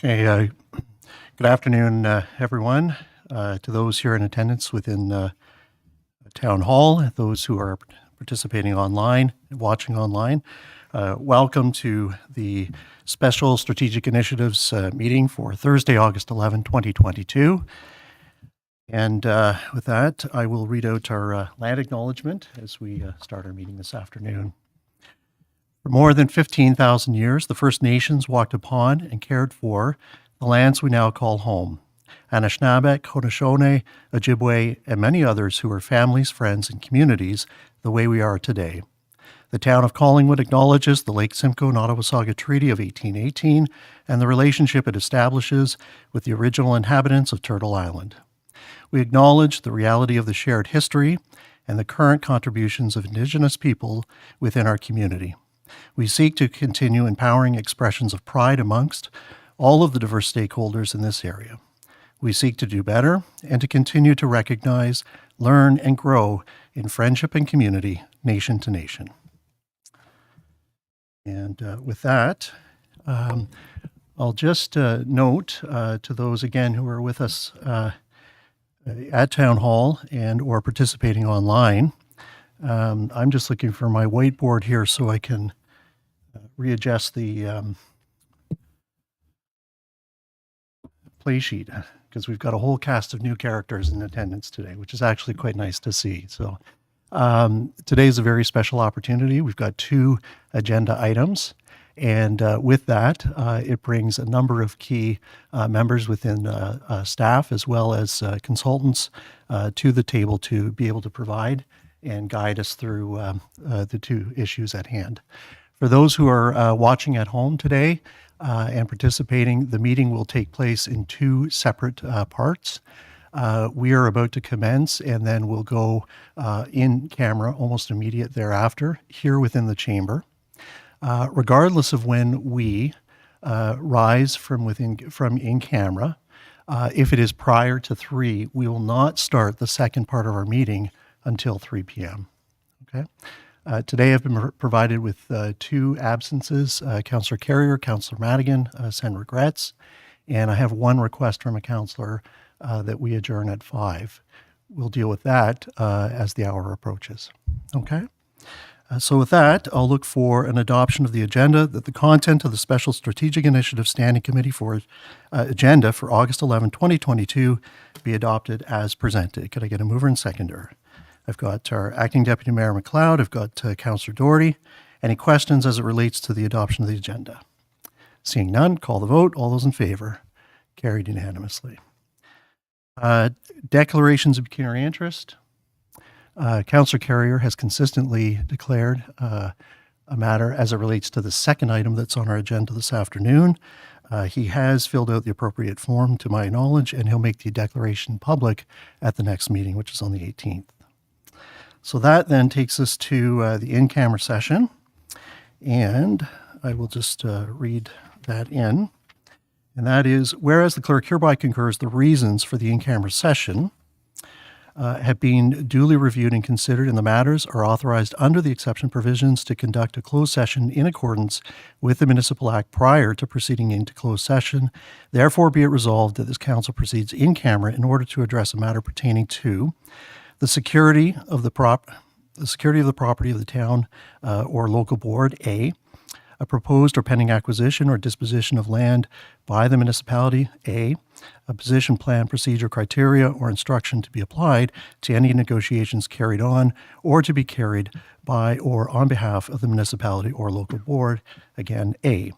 Okay, good afternoon, everyone. To those here in attendance within Town Hall, those who are participating online, watching online, welcome to the Special Strategic Initiatives meeting for Thursday, August 11, 2022. And with that, I will read out our land acknowledgement as we start our meeting this afternoon. For more than 15,000 years, the First Nations walked upon and cared for the lands we now call home. Anishinaabek, Haudenosaunee, Ojibwe, and many others who were families, friends, and communities the way we are today. The town of Collingwood acknowledges the Lake Simcoe-Nottawasaga Treaty of 1818 and the relationship it establishes with the original inhabitants of Turtle Island. We acknowledge the reality of the shared history and the current contributions of Indigenous people within our community. We seek to continue empowering expressions of pride amongst all of the diverse stakeholders in this area. We seek to do better and to continue to recognize, learn, and grow in friendship and community, nation to nation. And with that, I'll just note to those, again, who are with us at Town Hall and or participating online, I'm just looking for my whiteboard here so I can readjust the play sheet, because we've got a whole cast of new characters in attendance today, which is actually quite nice to see. So today is a very special opportunity. We've got 2 agenda items, and with that, it brings a number of key members within staff as well as consultants to the table to be able to provide and guide us through the 2 issues at hand. For those who are watching at home today and participating, the meeting will take place in 2 separate parts. We are about to commence, and then we'll go in camera almost immediate thereafter here within the chamber. Regardless of when we rise from in camera, if it is prior to 3, we will not start the second part of our meeting until 3 p.m. Okay. Today I've been provided with 2 absences, Councillor Carrier, Councillor Madigan, send regrets, and I have 1 request from a councillor that we adjourn at 5. We'll deal with that as the hour approaches. Okay? So with that, I'll look for an adoption of the agenda, that the content of the Special Strategic Initiative Standing Committee for agenda for August 11, 2022 be adopted as presented. Could I get a mover and seconder? I've got our Acting Deputy Mayor McLeod. I've got Councillor Doherty. Any questions as it relates to the adoption of the agenda? Seeing none, call the vote. All those in favor? Carried unanimously. Declarations of pecuniary interest. Councillor Carrier has consistently declared a matter as it relates to the second item that's on our agenda this afternoon. He has filled out the appropriate form to my knowledge, and he'll make the declaration public at the next meeting, which is on the 18th. So that then takes us to the in-camera session, and I will just read that in. And that is, whereas the clerk hereby concurs the reasons for the in-camera session have been duly reviewed and considered, and the matters are authorized under the exception provisions to conduct a closed session in accordance with the Municipal Act prior to proceeding into closed session. Therefore, be it resolved that this council proceeds in camera in order to address a matter pertaining to the security of the property of the town or local board, A, a proposed or pending acquisition or disposition of land by the municipality, A, a position plan, procedure, criteria, or instruction to be applied to any negotiations carried on or to be carried by or on behalf of the municipality or local board, again, A.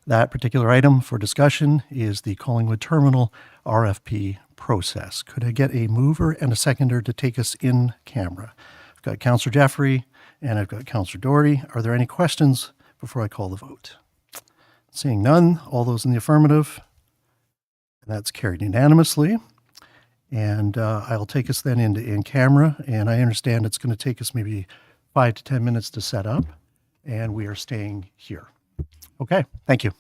That particular item for discussion is the Collingwood Terminal Rfp process. Could I get a mover and a seconder to take us in camera? I've got Councillor Jeffrey and I've got Councillor Doherty. Are there any questions before I call the vote? Seeing none, all those in the affirmative, and that's carried unanimously. And I'll take us then into in camera, and I understand it's going to take us maybe 5 to 10 minutes to set up, and we are staying here. Okay, thank you.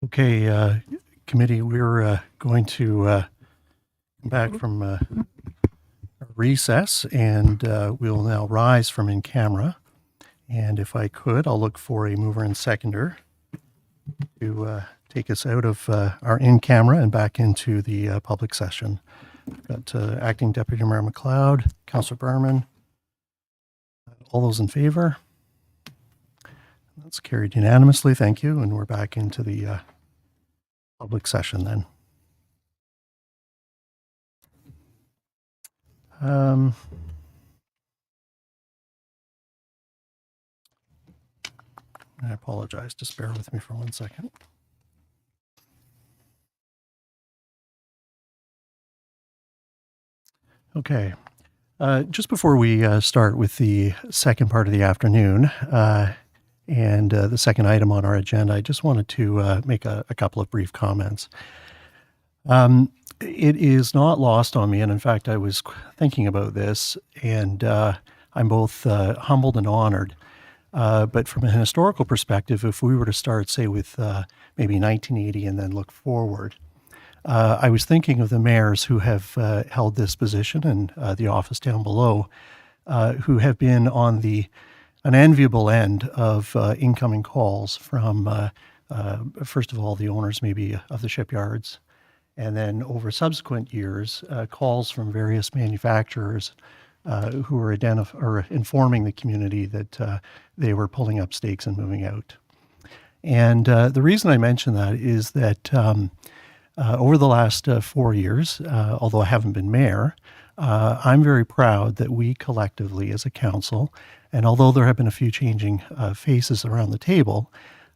Okay, committee, we're going to come back from a recess, and we'll now rise from in camera. And if I could, I'll look for a mover and seconder to take us out of our in camera and back into the public session. We've got Acting Deputy Mayor McLeod, Councillor Berman. All those in favor? That's carried unanimously. Thank you. And we're back into the public session then. I apologize. Just bear with me for 1 second. Okay. Just before we start with the second part of the afternoon and the second item on our agenda, I just wanted to make a couple of brief comments. It is not lost on me, and in fact, I was thinking about this, and I'm both humbled and honored. But from a historical perspective, if we were to start, say, with maybe 1980 and then look forward, I was thinking of the mayors who have held this position and the office down below, who have been on the unenviable end of incoming calls from, first of all, the owners maybe of the shipyards, and then over subsequent years, calls from various manufacturers who were informing the community that they were pulling up stakes and moving out. And the reason I mention that is that over the last 4 years, although I haven't been mayor, I'm very proud that we collectively as a council, and although there have been a few changing faces around the table,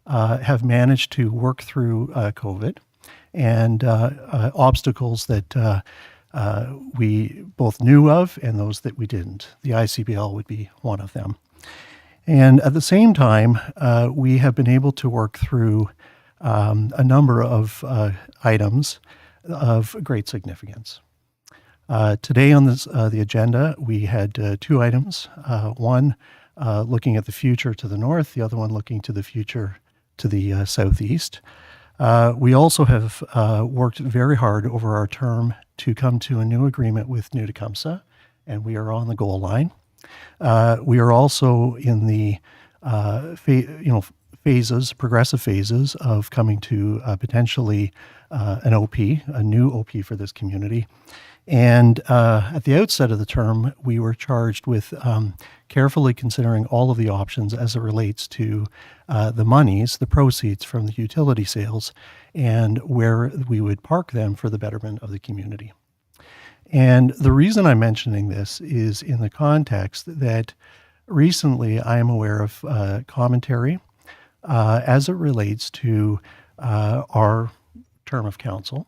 have managed to work through COVID and obstacles that we both knew of and those that we didn't. The ICBL would be one of them. And at the same time, we have been able to work through a number of items of great significance. Today on the agenda, we had 2 items. One looking at the future to the north, the other one looking to the future to the southeast. We also have worked very hard over our term to come to a new agreement with New Tecumseh, and we are on the goal line. We are also in the progressive phases of coming to potentially an OP, a new OP for this community. And at the outset of the term, we were charged with carefully considering all of the options as it relates to the monies, the proceeds from the utility sales, and where we would park them for the betterment of the community. And the reason I'm mentioning this is in the context that recently I am aware of commentary as it relates to our term of council.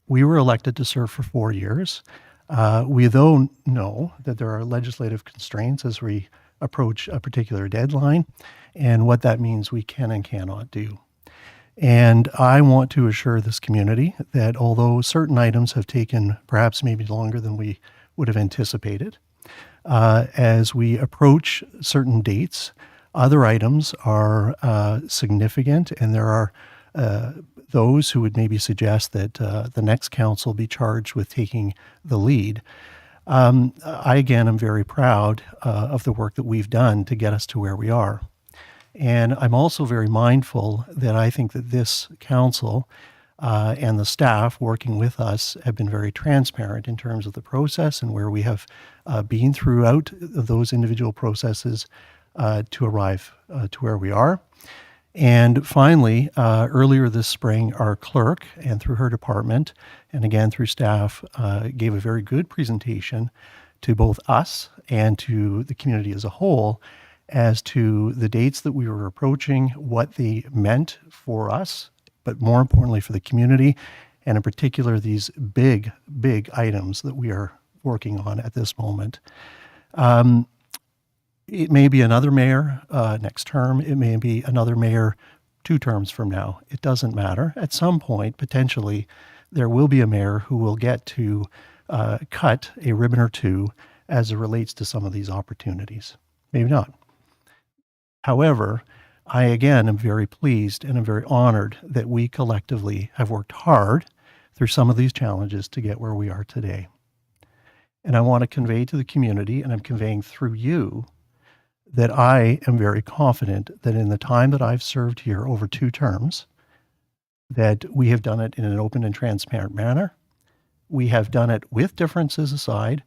We were elected to serve for 4 years. We, though, know that there are legislative constraints as we approach a particular deadline and what that means we can and cannot do. And I want to assure this community that although certain items have taken perhaps maybe longer than we would have anticipated, as we approach certain dates, other items are significant, and there are those who would maybe suggest that the next council be charged with taking the lead. I, again, am very proud of the work that we've done to get us to where we are. And I'm also very mindful that I think that this council and the staff working with us have been very transparent in terms of the process and where we have been throughout those individual processes to arrive to where we are. And finally, earlier this spring, our clerk, and through her department, and again through staff, gave a very good presentation to both us and to the community as a whole as to the dates that we were approaching, what they meant for us, but more importantly for the community, and in particular these big, big items that we are working on at this moment. It may be another mayor next term. It may be another mayor 2 terms from now. It doesn't matter. At some point, potentially, there will be a mayor who will get to cut a ribbon or 2 as it relates to some of these opportunities. Maybe not. However, I, again, am very pleased and I'm very honored that we collectively have worked hard through some of these challenges to get where we are today. And I want to convey to the community, and I'm conveying through you, that I am very confident that in the time that I've served here over 2 terms, that we have done it in an open and transparent manner. We have done it with differences aside,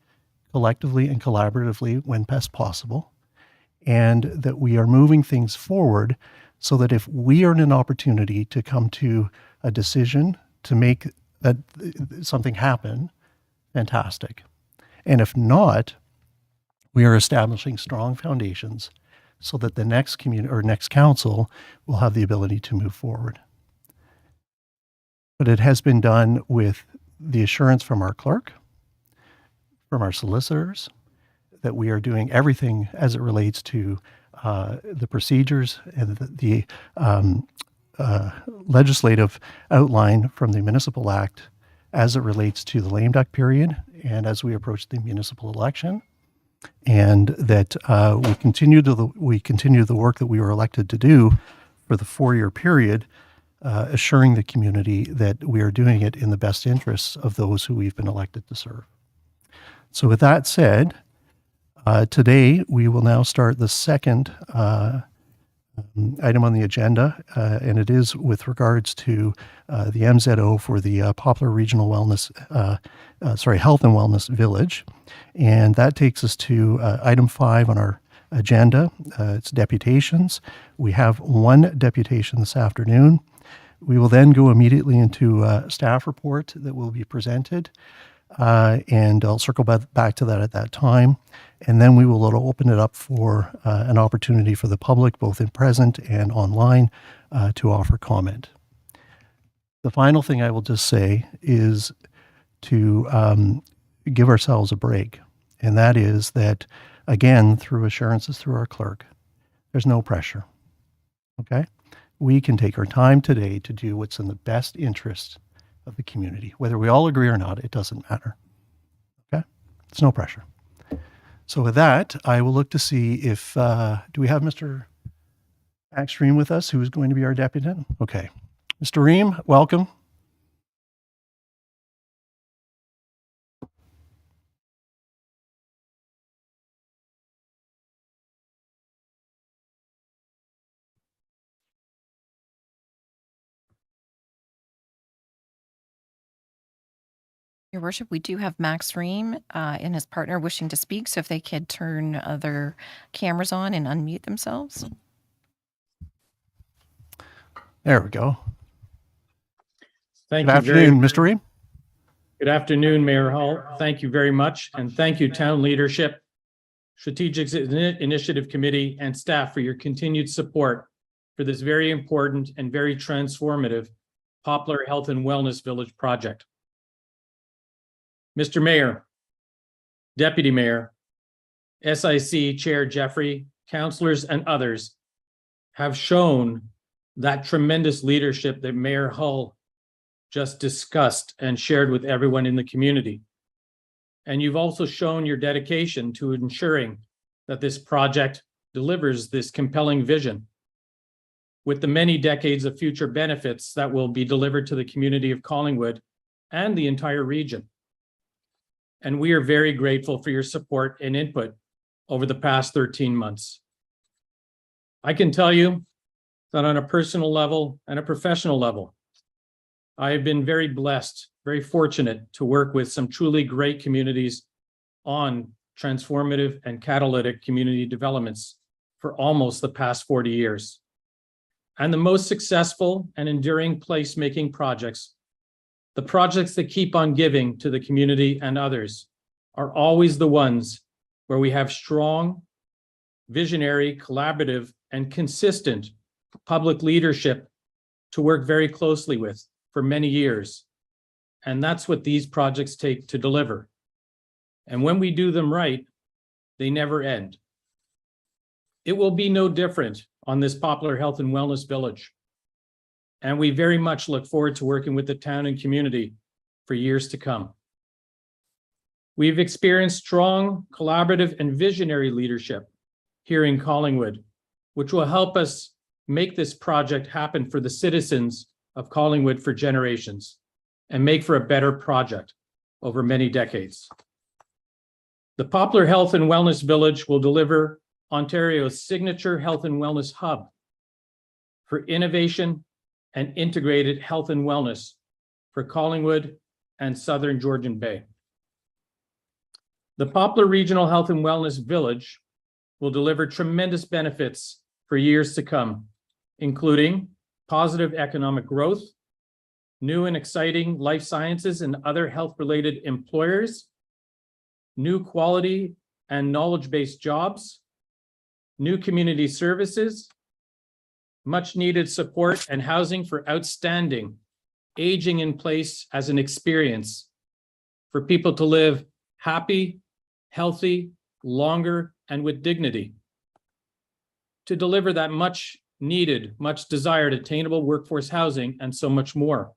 collectively and collaboratively when best possible, and that we are moving things forward so that if we are in an opportunity to come to a decision to make something happen, fantastic. And if not, we are establishing strong foundations so that the next community or next council will have the ability to move forward. But it has been done with the assurance from our clerk, from our solicitors, that we are doing everything as it relates to the procedures and the legislative outline from the Municipal Act as it relates to the lame duck period and as we approach the municipal election, and that we continue the work that we were elected to do for the 4-year period, assuring the community that we are doing it in the best interests of those who we've been elected to serve. So with that said, today we will now start the second item on the agenda, and it is with regards to the MZO for the Poplar Regional Health and Wellness Village. And that takes us to item 5 on our agenda. It's deputations. We have 1 deputation this afternoon. We will then go immediately into a staff report that will be presented, and I'll circle back to that at that time. And then we will open it up for an opportunity for the public, both in present and online, to offer comment. The final thing I will just say is to give ourselves a break. And that is that, again, through assurances through our clerk, there's no pressure. Okay? We can take our time today to do what's in the best interest of the community. Whether we all agree or not, it doesn't matter. Okay? It's no pressure. So with that, I will look to see if, do we have Mr. Ackstream with us, who is going to be our deputant? Okay. Mr. Reim, welcome. Your Worship, we do have Max Reim and his partner wishing to speak, so if they could turn their cameras on and unmute themselves. There we go. Thank Good you. afternoon, Mr. Reim. Good afternoon, Mayor Hull. Thank you very much. And thank you, Town Leadership, Strategic Initiative Committee, and staff for your continued support for this very important and very transformative Poplar Health and Wellness Village project. Mr. Mayor, Deputy Mayor, SIC Chair Jeffrey, councillors, and others have shown that tremendous leadership that Mayor Hull just discussed and shared with everyone in the community. And you've also shown your dedication to ensuring that this project delivers this compelling vision with the many decades of future benefits that will be delivered to the community of Collingwood and the entire region. And we are very grateful for your support and input over the past 13 months. I can tell you that on a personal level and a professional level, I have been very blessed, very fortunate to work with some truly great communities on transformative and catalytic community developments for almost the past 40 years. And the most successful and enduring placemaking projects, the projects that keep on giving to the community and others, are always the ones where we have strong, visionary, collaborative, and consistent public leadership to work very closely with for many years. And that's what these projects take to deliver. And when we do them right, they never end. It will be no different on this Poplar Health and Wellness Village. And we very much look forward to working with the town and community for years to come. We've experienced strong, collaborative, and visionary leadership here in Collingwood, which will help us make this project happen for the citizens of Collingwood for generations and make for a better project over many decades. The Poplar Health and Wellness Village will deliver Ontario's signature health and wellness hub for innovation and integrated health and wellness for Collingwood and Southern Georgian Bay. The Poplar Regional Health and Wellness Village will deliver tremendous benefits for years to come, including positive economic growth, new and exciting life sciences and other health-related employers, new quality and knowledge-based jobs, new community services, much needed support and housing for outstanding aging in place as an experience for people to live happy, healthy, longer, and with dignity. To deliver that much needed, much desired attainable workforce housing and so much more.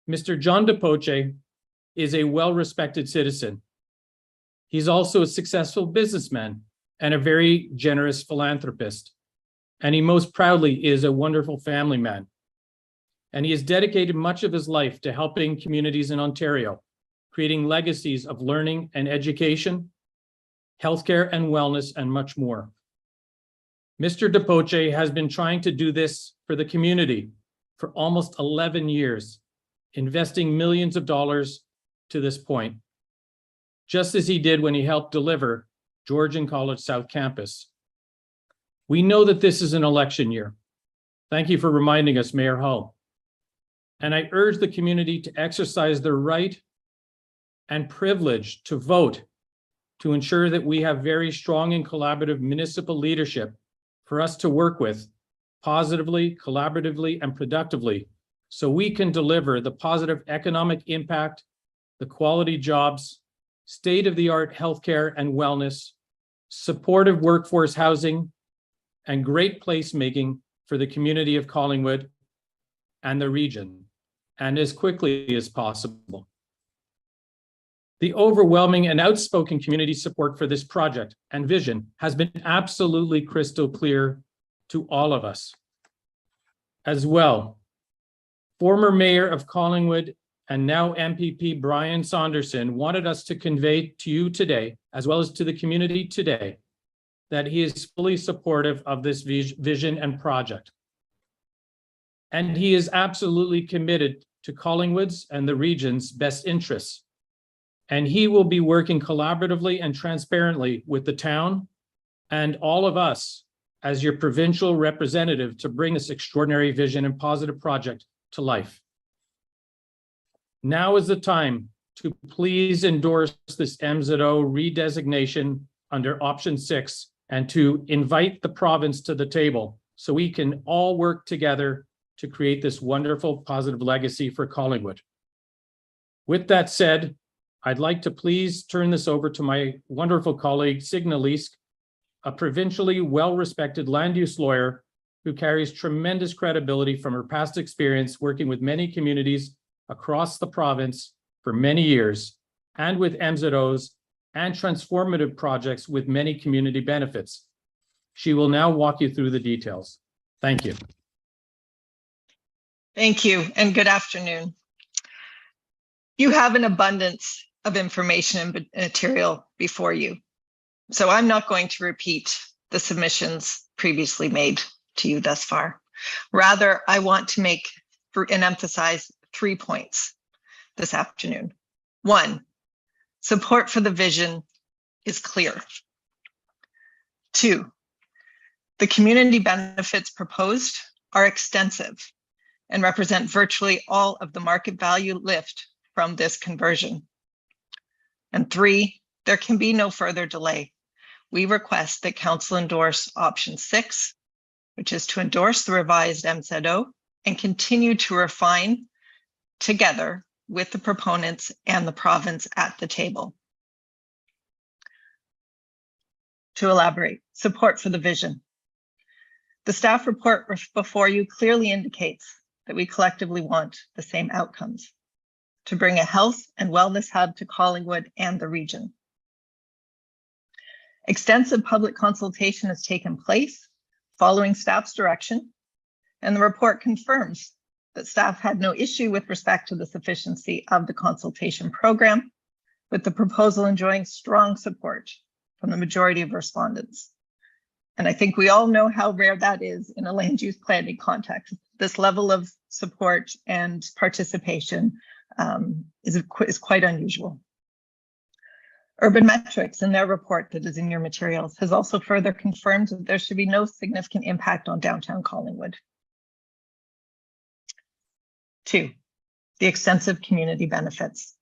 Mr. John Poce is a well-respected citizen. He's also a successful businessman and a very generous philanthropist. And he most proudly is a wonderful family man. And he has dedicated much of his life to helping communities in Ontario, creating legacies of learning and education, healthcare and wellness, and much more. Mr. Poce has been trying to do this for the community for almost 11 years, investing millions of dollars to this point, just as he did when he helped deliver Georgian College South Campus. We know that this is an election year. Thank you for reminding us, Mayor Hull. And I urge the community to exercise their right and privilege to vote to ensure that we have very strong and collaborative municipal leadership for us to work with positively, collaboratively, and productively so we can deliver the positive economic impact, the quality jobs, state-of-the-art healthcare and wellness, supportive workforce housing, and great placemaking for the community of Collingwood and the region, and as quickly as possible. The overwhelming and outspoken community support for this project and vision has been absolutely crystal clear to all of us. As well, former Mayor of Collingwood and now MPP Brian Saunderson wanted us to convey to you today, as well as to the community today, that he is fully supportive of this vision and project. And he is absolutely committed to Collingwood's and the region's best interests. And he will be working collaboratively and transparently with the town and all of us as your provincial representative to bring this extraordinary vision and positive project to life. Now is the time to please endorse this MZO redesignation under option 6 and to invite the province to the table so we can all work together to create this wonderful positive legacy for Collingwood. With that said, I'd like to please turn this over to my wonderful colleague, Signe Leisk, a provincially well-respected land use lawyer who carries tremendous credibility from her past experience working with many communities across the province for many years and with MZOs and transformative projects with many community benefits. She will now walk you through the details. Thank you. Thank you, and good afternoon. You have an abundance of information and material before you, so I'm not going to repeat the submissions previously made to you thus far. Rather, I want to make and emphasize 3 points this afternoon. 1, support for the vision is clear. 2, the community benefits proposed are extensive and represent virtually all of the market value lift from this conversion. And 3, there can be no further delay. We request that Council endorse option 6, which is to endorse the revised MZO and continue to refine together with the proponents and the province at the table. To elaborate, support for the vision. The staff report before you clearly indicates that we collectively want the same outcomes: to bring a health and wellness hub to Collingwood and the region. Extensive public consultation has taken place following staff's direction, and the report confirms that staff had no issue with respect to the sufficiency of the consultation program, with the proposal enjoying strong support from the majority of respondents. And I think we all know how rare that is in a land use planning context. This level of support and participation is quite unusual. Urban Metrics, in their report that is in your materials, has also further confirmed that there should be no significant impact on downtown Collingwood. 2, the extensive community benefits.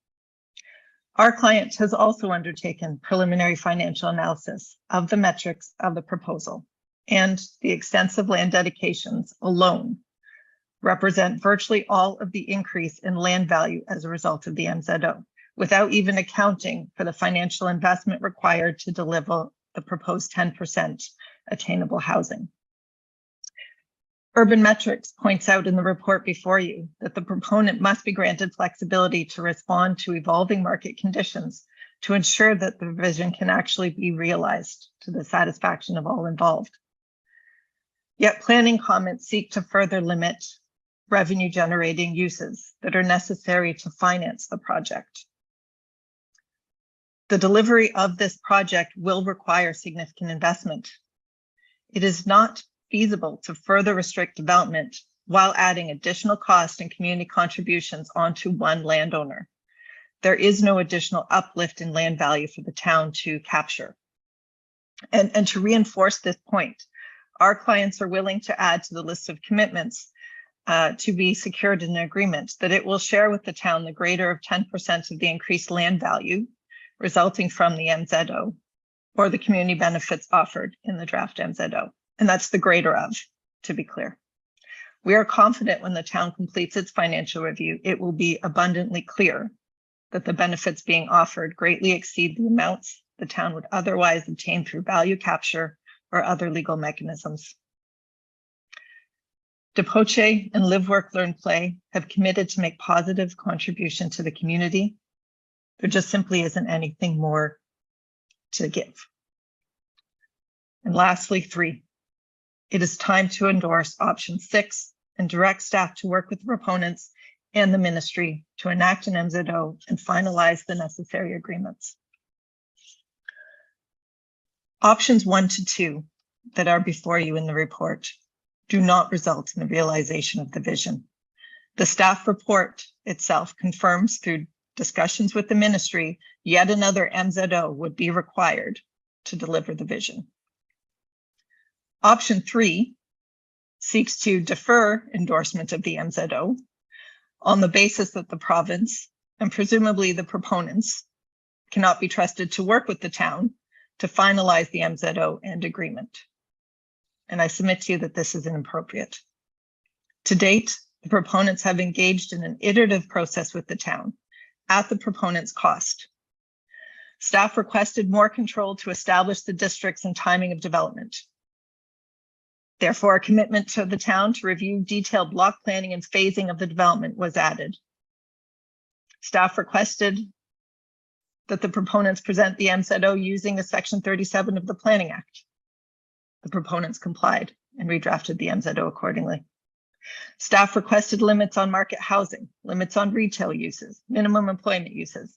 Our client has also undertaken preliminary financial analysis of the metrics of the proposal, and the extensive land dedications alone represent virtually all of the increase in land value as a result of the MZO, without even accounting for the financial investment required to deliver the proposed 10% attainable housing. Urban Metrics points out in the report before you that the proponent must be granted flexibility to respond to evolving market conditions to ensure that the vision can actually be realized to the satisfaction of all involved. Yet planning comments seek to further limit revenue generating uses that are necessary to finance the project. The delivery of this project will require significant investment. It is not feasible to further restrict development while adding additional cost and community contributions onto one landowner. There is no additional uplift in land value for the town to capture. And to reinforce this point, our clients are willing to add to the list of commitments to be secured in an agreement that it will share with the town the greater of 10% of the increased land value resulting from the MZO or the community benefits offered in the draft MZO. And that's the greater of, to be clear. We are confident when the town completes its financial review, it will be abundantly clear that the benefits being offered greatly exceed the amounts the town would otherwise obtain through value capture or other legal mechanisms. Poce and Live, Work, Learn, Play have committed to make positive contribution to the community. There just simply isn't anything more to give. And lastly, 3, it is time to endorse option 6 and direct staff to work with the proponents and the ministry to enact an MZO and finalize the necessary agreements. Options 1 to 2 that are before you in the report do not result in the realization of the vision. The staff report itself confirms through discussions with the ministry, yet another MZO would be required to deliver the vision. Option 3 seeks to defer endorsement of the MZO on the basis that the province and presumably the proponents cannot be trusted to work with the town to finalize the MZO and agreement. And I submit to you that this is inappropriate. To date, the proponents have engaged in an iterative process with the town at the proponent's cost. Staff requested more control to establish the districts and timing of development. Therefore, a commitment to the town to review detailed block planning and phasing of the development was added. Staff requested that the proponents present the MZO using a Section 37 of the Planning Act. The proponents complied and redrafted the MZO accordingly. Staff requested limits on market housing, limits on retail uses, minimum employment uses.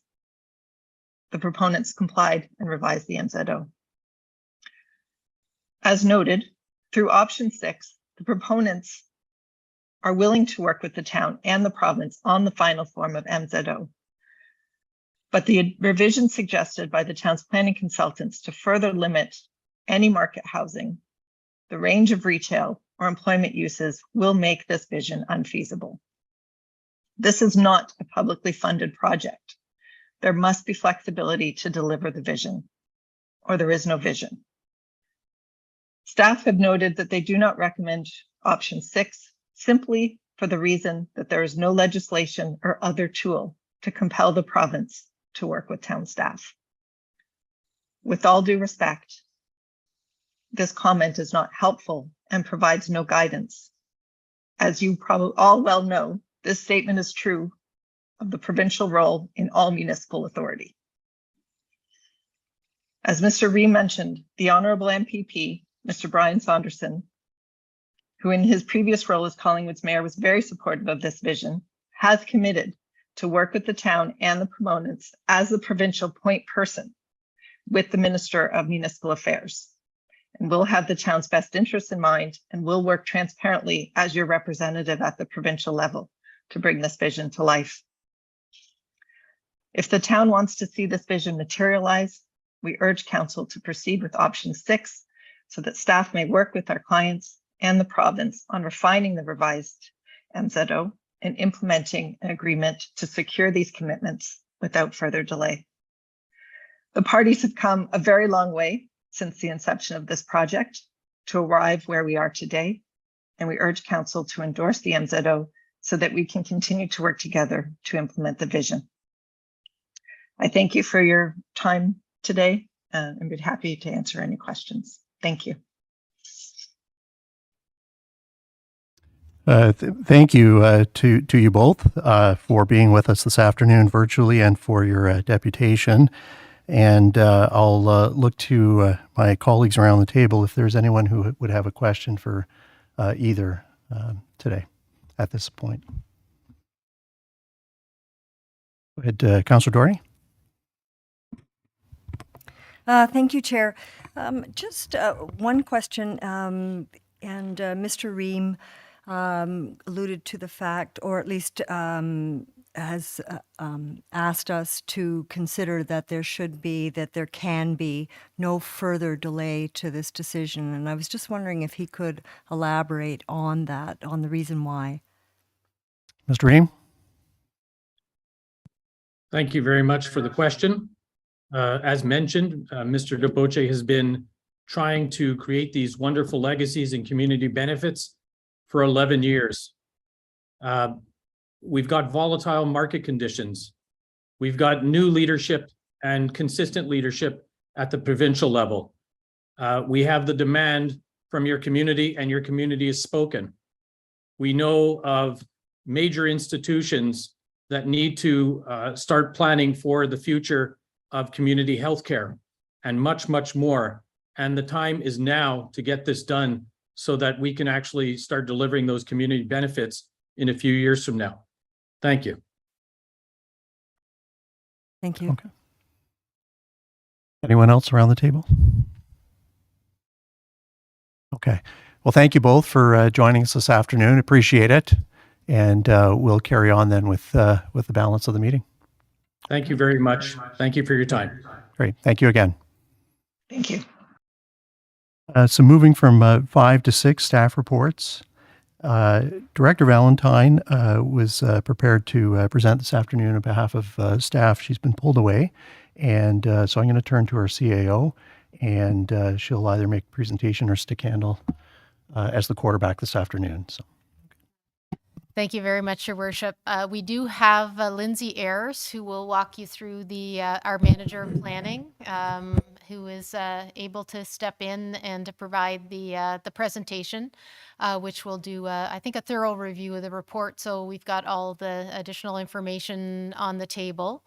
The proponents complied and revised the MZO. As noted, through option 6, the proponents are willing to work with the town and the province on the final form of MZO. But the revision suggested by the town's planning consultants to further limit any market housing, the range of retail or employment uses will make this vision unfeasible. This is not a publicly funded project. There must be flexibility to deliver the vision, or there is no vision. Staff have noted that they do not recommend option 6 simply for the reason that there is no legislation or other tool to compel the province to work with town staff. With all due respect, this comment is not helpful and provides no guidance. As you probably all well know, this statement is true of the provincial role in all municipal authority. As Mr. Reim mentioned, the Honourable MPP, Mr. Brian Saunderson, who in his previous role as Collingwood's mayor was very supportive of this vision, has committed to work with the town and the proponents as the provincial point person with the Minister of Municipal Affairs. And we'll have the town's best interests in mind, and we'll work transparently as your representative at the provincial level to bring this vision to life. If the town wants to see this vision materialize, we urge council to proceed with option 6 so that staff may work with our clients and the province on refining the revised MZO and implementing an agreement to secure these commitments without further delay. The parties have come a very long way since the inception of this project to arrive where we are today, and we urge council to endorse the MZO so that we can continue to work together to implement the vision. I thank you for your time today, and be happy to answer any questions. Thank you. Thank you to you both for being with us this afternoon virtually and for your deputation. And I'll look to my colleagues around the table if there's anyone who would have a question for either today at this point. Go ahead, Councillor Doherty. Thank you, Chair. Just one question, and Mr. Reim alluded to the fact, or at least has asked us to consider that there can be no further delay to this decision. And I was just wondering if he could elaborate on that, on the reason why. Mr. Reim. Thank you very much for the question. As mentioned, Mr. Poce has been trying to create these wonderful legacies and community benefits for 11 years. We've got volatile market conditions. We've got new leadership and consistent leadership at the provincial level. We have the demand from your community, and your community has spoken. We know of major institutions that need to start planning for the future of community healthcare and much, much more. And the time is now to get this done so that we can actually start delivering those community benefits in a few years from now. Thank you. Thank you. Okay. Anyone else around the table? Okay. Well, thank you both for joining us this afternoon. Appreciate it. And we'll carry on then with the balance of the meeting. Thank you very much. Thank you for your time. Great. Thank you again. Thank you. So moving from 5 to 6 staff reports, Director Valentine was prepared to present this afternoon on behalf of staff. She's been pulled away. And so I'm going to turn to our CAO, and she'll either make a presentation or stick handle as the quarterback this afternoon. So. Thank you very much, Your Worship. We do have Lindsay Ayers, who will walk you through our manager of planning, who is able to step in and to provide the presentation, which will do, I think, a thorough review of the report. So we've got all the additional information on the table.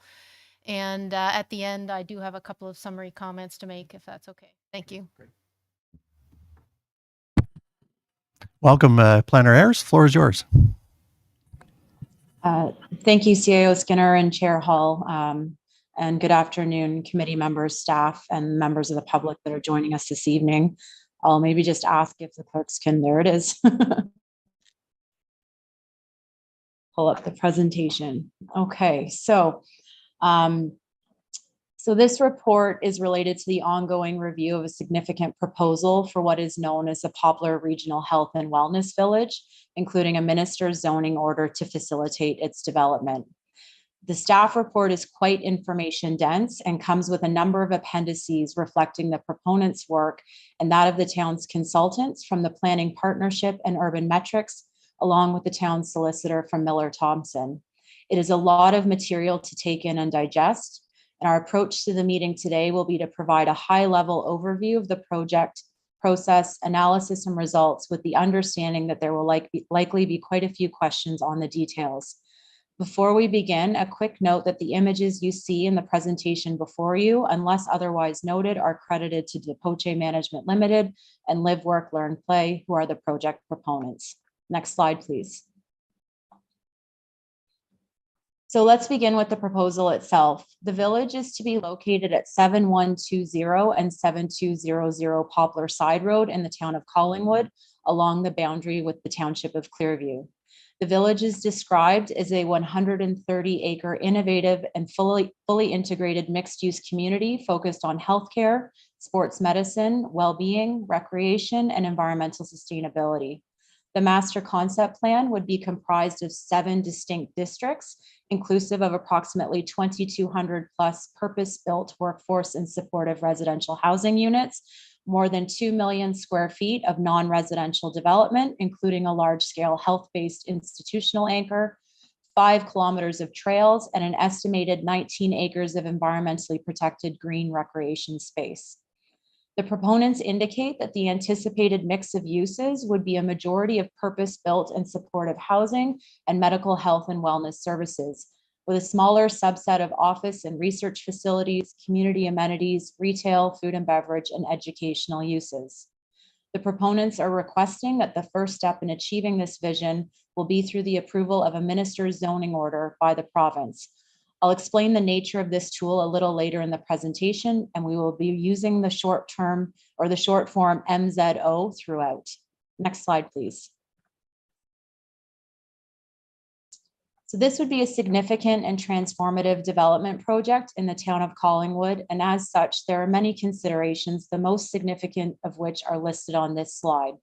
And at the end, I do have a couple of summary comments to make, if that's okay. Thank you. Great. Welcome, Planner Ayers. Floor is yours. Thank you, CAO Skinner and Chair Hall, and good afternoon, committee members, staff, and members of the public that are joining us this evening. I'll maybe just ask if the clerks can, there it is. Pull up the presentation. Okay, so this report is related to the ongoing review of a significant proposal for what is known as the Poplar Regional Health and Wellness Village, including a minister's zoning order to facilitate its development. The staff report is quite information dense and comes with a number of appendices reflecting the proponent's work and that of the town's consultants from the Planning Partnership and Urban Metrics, along with the town's solicitor from Miller Thompson. It is a lot of material to take in and digest. And our approach to the meeting today will be to provide a high-level overview of the project, process, analysis, and results, with the understanding that there will likely be quite a few questions on the details. Before we begin, a quick note that the images you see in the presentation before you, unless otherwise noted, are credited to the Poce Management Limited and Live, Work, Learn, Play, who are the project proponents. Next slide, please. So let's begin with the proposal itself. The village is to be located at 7120 and 7200 Poplar Side Road in the town of Collingwood, along the boundary with the township of Clearview. The village is described as a 130-acre innovative and fully integrated mixed-use community focused on healthcare, sports medicine, well-being, recreation, and environmental sustainability. The master concept plan would be comprised of 7 distinct districts, inclusive of approximately 2,200 plus purpose-built workforce and supportive residential housing units, more than 2 million square feet of non-residential development, including a large-scale health-based institutional anchor, 5 kilometers of trails, and an estimated 19 acres of environmentally protected green recreation space. The proponents indicate that the anticipated mix of uses would be a majority of purpose-built and supportive housing and medical health and wellness services, with a smaller subset of office and research facilities, community amenities, retail, food and beverage, and educational uses. The proponents are requesting that the first step in achieving this vision will be through the approval of a minister's zoning order by the province. I'll explain the nature of this tool a little later in the presentation, and we will be using the short form MZO throughout. Next slide, please. So this would be a significant and transformative development project in the town of Collingwood, and as such, there are many considerations, the most significant of which are listed on this slide.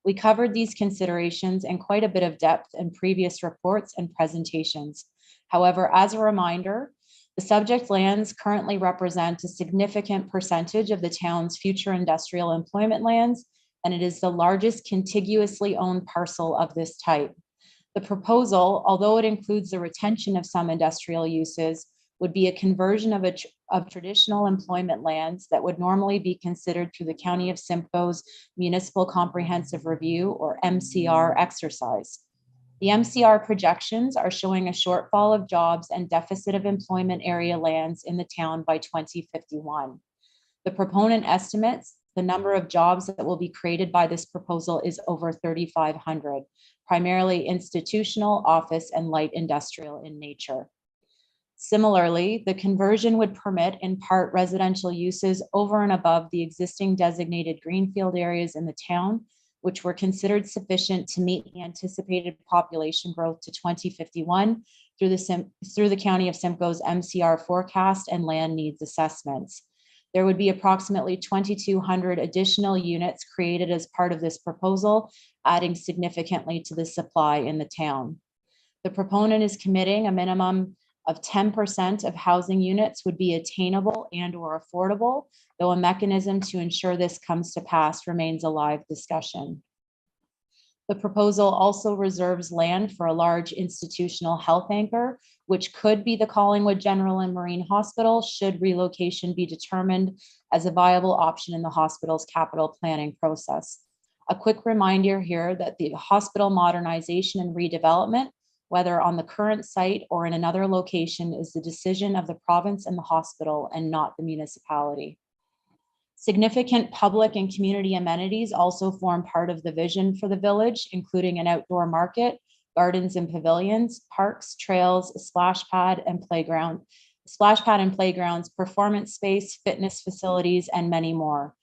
We covered these considerations in quite a bit of depth in previous reports and presentations. However, as a reminder, the subject lands currently represent a significant percentage of the town's future industrial employment lands, and it is the largest contiguously owned parcel of this type. The proposal, although it includes the retention of some industrial uses, would be a conversion of traditional employment lands that would normally be considered through the County of Simcoe's Municipal Comprehensive Review, or MCR, exercise. The MCR projections are showing a shortfall of jobs and deficit of employment area lands in the town by 2051. The proponent estimates the number of jobs that will be created by this proposal is over 3,500, primarily institutional, office, and light industrial in nature. Similarly, the conversion would permit in part residential uses over and above the existing designated greenfield areas in the town, which were considered sufficient to meet the anticipated population growth to 2051 through the County of Simcoe's MCR forecast and land needs assessments. There would be approximately 2,200 additional units created as part of this proposal, adding significantly to the supply in the town. The proponent is committing a minimum of 10% of housing units would be attainable and/or affordable, though a mechanism to ensure this comes to pass remains a live discussion. The proposal also reserves land for a large institutional health anchor, which could be the Collingwood General and Marine Hospital, should relocation be determined as a viable option in the hospital's capital planning process. A quick reminder here that the hospital modernization and redevelopment, whether on the current site or in another location, is the decision of the province and the hospital and not the municipality. Significant public and community amenities also form part of the vision for the village, including an outdoor market, gardens and pavilions, parks, trails, a splash pad and playgrounds, performance space, fitness facilities, and many more.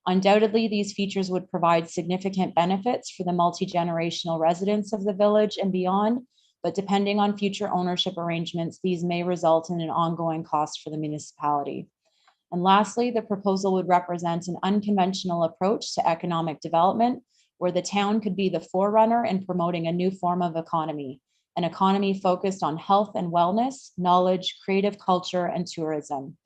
Undoubtedly, these features would provide significant benefits for the multi-generational residents of the village and beyond, but depending on future ownership arrangements, these may result in an ongoing cost for the municipality. And lastly, the proposal would represent an unconventional approach to economic development, where the town could be the forerunner in promoting a new form of economy, an economy focused on health and wellness, knowledge, creative culture, and tourism.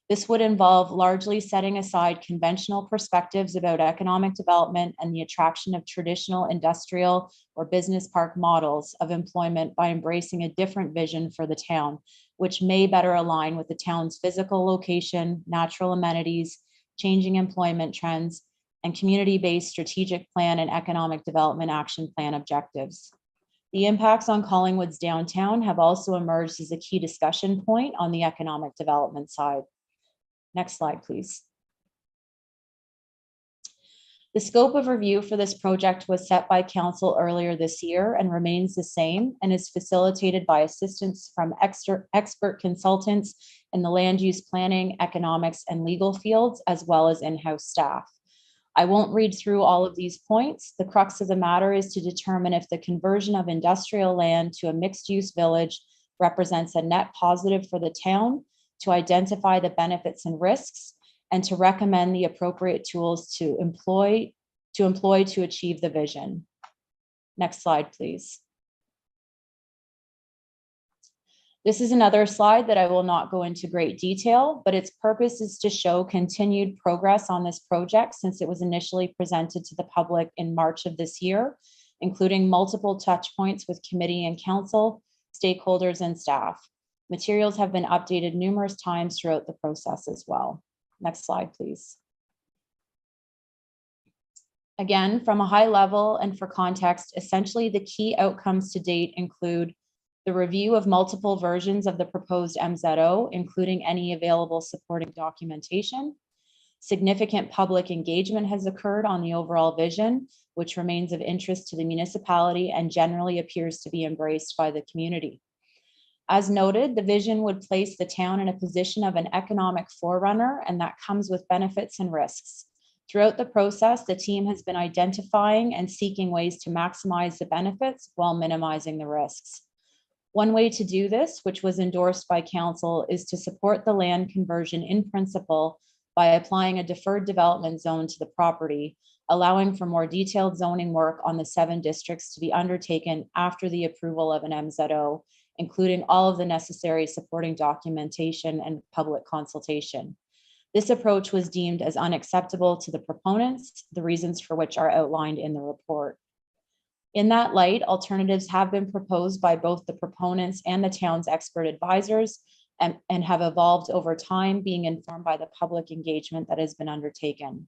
This would involve largely setting aside conventional perspectives about economic development and the attraction of traditional industrial or business park models of employment by embracing a different vision for the town, which may better align with the town's physical location, natural amenities, changing employment trends, and community-based strategic plan and economic development action plan objectives. The impacts on Collingwood's downtown have also emerged as a key discussion point on the economic development side. Next slide, please. The scope of review for this project was set by council earlier this year and remains the same, and is facilitated by assistance from expert consultants in the land use planning, economics, and legal fields, as well as in-house staff. I won't read through all of these points. The crux of the matter is to determine if the conversion of industrial land to a mixed-use village represents a net positive for the town, to identify the benefits and risks, and to recommend the appropriate tools to employ to achieve the vision. Next slide, please. This is another slide that I will not go into great detail, but its purpose is to show continued progress on this project since it was initially presented to the public in March of this year, including multiple touch points with committee and council, stakeholders, and staff. Materials have been updated numerous times throughout the process as well. Next slide, please. Again, from a high level and for context, essentially the key outcomes to date include the review of multiple versions of the proposed MZO, including any available supporting documentation. Significant public engagement has occurred on the overall vision, which remains of interest to the municipality and generally appears to be embraced by the community. As noted, the vision would place the town in a position of an economic forerunner, and that comes with benefits and risks. Throughout the process, the team has been identifying and seeking ways to maximize the benefits while minimizing the risks. One way to do this, which was endorsed by council, is to support the land conversion in principle by applying a deferred development zone to the property, allowing for more detailed zoning work on the 7 districts to be undertaken after the approval of an MZO, including all of the necessary supporting documentation and public consultation. This approach was deemed as unacceptable to the proponents, the reasons for which are outlined in the report. In that light, alternatives have been proposed by both the proponents and the town's expert advisors and have evolved over time, being informed by the public engagement that has been undertaken.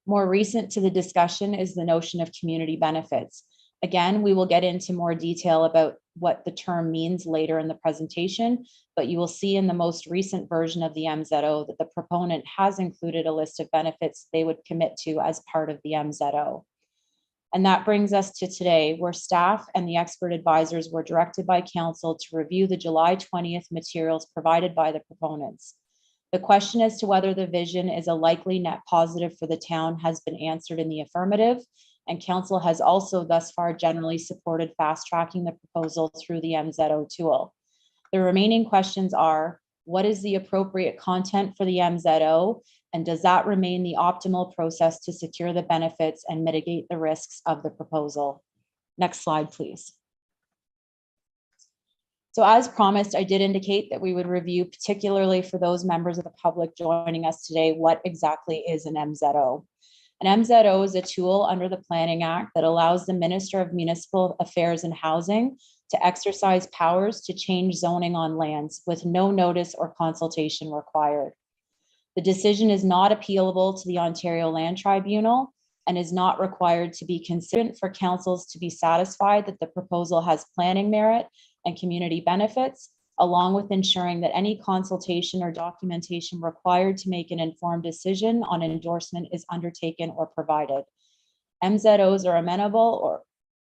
More recent to the discussion is the notion of community benefits. Again, we will get into more detail about what the term means later in the presentation, but you will see in the most recent version of the MZO that the proponent has included a list of benefits they would commit to as part of the MZO. And that brings us to today, where staff and the expert advisors were directed by council to review the July 20th materials provided by the proponents. The question as to whether the vision is a likely net positive for the town has been answered in the affirmative, and council has also thus far generally supported fast tracking the proposal through the MZO tool. The remaining questions are, what is the appropriate content for the MZO, and does that remain the optimal process to secure the benefits and mitigate the risks of the proposal? Next slide, please. So as promised, I did indicate that we would review, particularly for those members of the public joining us today, what exactly is an MZO. An MZO is a tool under the Planning Act that allows the Minister of Municipal Affairs and Housing to exercise powers to change zoning on lands with no notice or consultation required. The decision is not appealable to the Ontario Land Tribunal and is not required to be considered for councils to be satisfied that the proposal has planning merit and community benefits, along with ensuring that any consultation or documentation required to make an informed decision on endorsement is undertaken or provided. MZOs are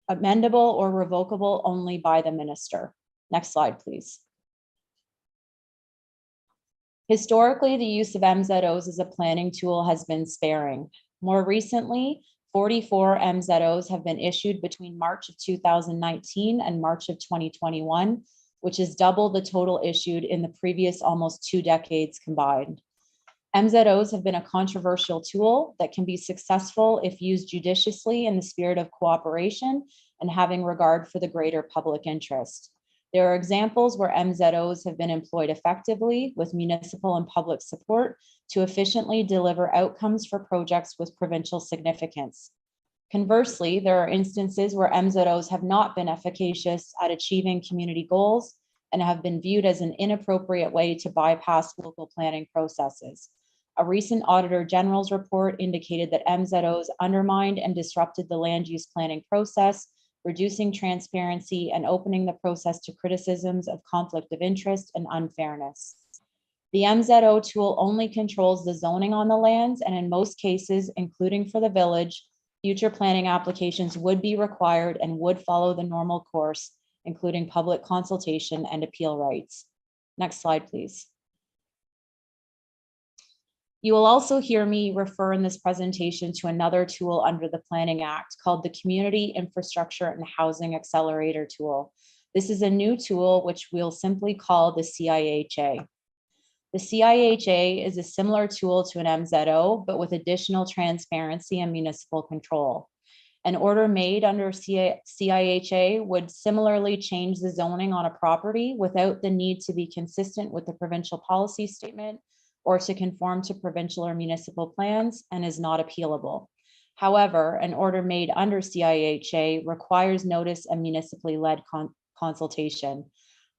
amendable or revocable only by the minister. Next slide, please. Historically, the use of MZOs as a planning tool has been sparing. More recently, 44 MZOs have been issued between March of 2019 and March of 2021, which is double the total issued in the previous almost 2 decades combined. MZOs have been a controversial tool that can be successful if used judiciously in the spirit of cooperation and having regard for the greater public interest. There are examples where MZOs have been employed effectively with municipal and public support to efficiently deliver outcomes for projects with provincial significance. Conversely, there are instances where MZOs have not been efficacious at achieving community goals and have been viewed as an inappropriate way to bypass local planning processes. A recent Auditor General's report indicated that MZOs undermined and disrupted the land use planning process reducing transparency, and opening the process to criticisms of conflict of interest and unfairness. The MZO tool only controls the zoning on the lands, and in most cases, including for the village, future planning applications would be required and would follow the normal course, including public consultation and appeal rights. Next slide, please. You will also hear me refer in this presentation to another tool under the Planning Act called the Community Infrastructure and Housing Accelerator tool. This is a new tool which we'll simply call the CIHA. The CIHA is a similar tool to an MZO, but with additional transparency and municipal control. An order made under CIHA would similarly change the zoning on a property without the need to be consistent with the provincial policy statement or to conform to provincial or municipal plans, and is not appealable. However, an order made under CIHA requires notice and municipally led consultation.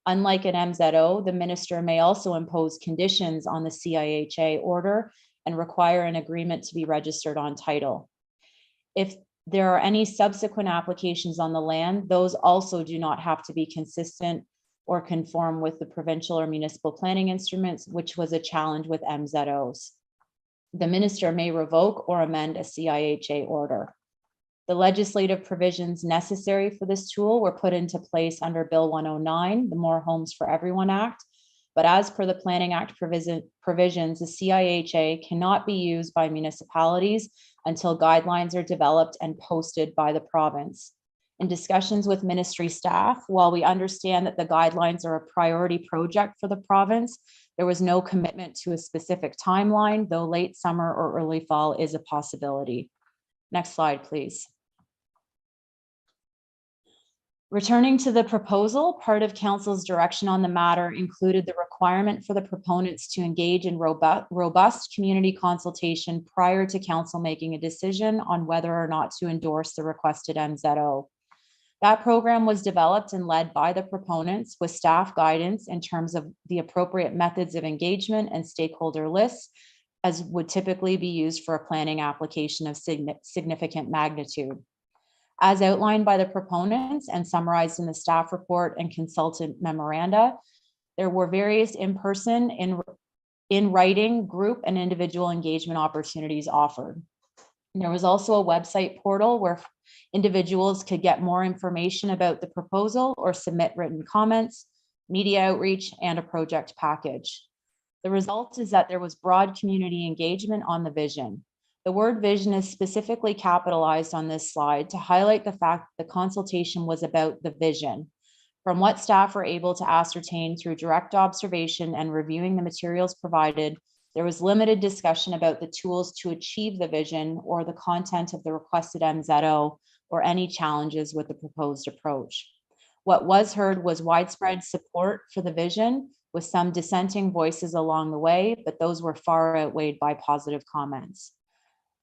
Unlike an MZO, the minister may also impose conditions on the CIHA order and require an agreement to be registered on title. If there are any subsequent applications on the land, those also do not have to be consistent or conform with the provincial or municipal planning instruments, which was a challenge with MZOs. The minister may revoke or amend a CIHA order. The legislative provisions necessary for this tool were put into place under Bill 109, the More Homes for Everyone Act. But as per the Planning Act provisions, the CIHA cannot be used by municipalities until guidelines are developed and posted by the province. In discussions with ministry staff, while we understand that the guidelines are a priority project for the province, there was no commitment to a specific timeline, though late summer or early fall is a possibility. Next slide, please. Returning to the proposal, part of council's direction on the matter included the requirement for the proponents to engage in robust community consultation prior to council making a decision on whether or not to endorse the requested MZO. That program was developed and led by the proponents with staff guidance in terms of the appropriate methods of engagement and stakeholder lists, as would typically be used for a planning application of significant magnitude. As outlined by the proponents and summarized in the staff report and consultant memoranda, there were various in-person, in writing, group and individual engagement opportunities offered. There was also a website portal where individuals could get more information about the proposal or submit written comments, media outreach, and a project package. The result is that there was broad community engagement on the vision. The word vision is specifically capitalized on this slide to highlight the fact that the consultation was about the vision. From what staff were able to ascertain through direct observation and reviewing the materials provided, there was limited discussion about the tools to achieve the vision or the content of the requested MZO or any challenges with the proposed approach. What was heard was widespread support for the vision, with some dissenting voices along the way, but those were far outweighed by positive comments.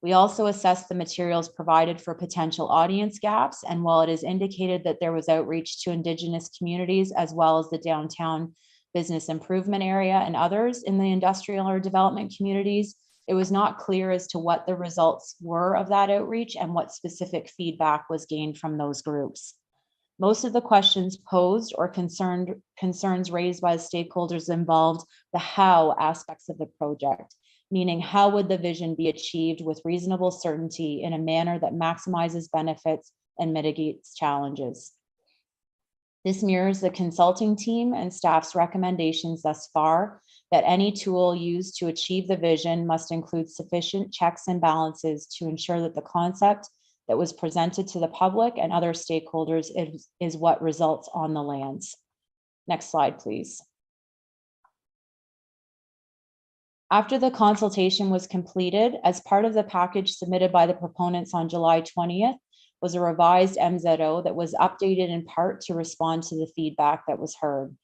We also assessed the materials provided for potential audience gaps, and while it is indicated that there was outreach to Indigenous communities as well as the downtown business improvement area and others in the industrial or development communities, it was not clear as to what the results were of that outreach and what specific feedback was gained from those groups. Most of the questions posed or concerns raised by the stakeholders involved the how aspects of the project, meaning how would the vision be achieved with reasonable certainty in a manner that maximizes benefits and mitigates challenges. This mirrors the consulting team and staff's recommendations thus far that any tool used to achieve the vision must include sufficient checks and balances to ensure that the concept that was presented to the public and other stakeholders is what results on the lands. Next slide, please. After the consultation was completed, as part of the package submitted by the proponents on July 20th, was a revised MZO that was updated in part to respond to the feedback that was heard.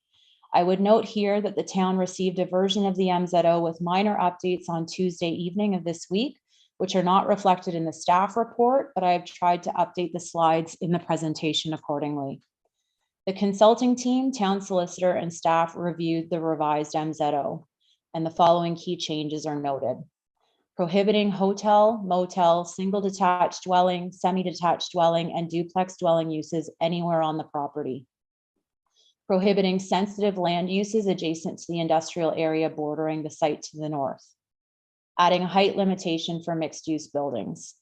I would note here that the town received a version of the MZO with minor updates on Tuesday evening of this week, which are not reflected in the staff report, but I have tried to update the slides in the presentation accordingly. The consulting team, town solicitor, and staff reviewed the revised MZO, and the following key changes are noted. prohibiting hotel, motel, single detached dwelling, semi-detached dwelling, and duplex dwelling uses anywhere on the property. Prohibiting sensitive land uses adjacent to the industrial area bordering the site to the north. Adding a height limitation for mixed-use buildings.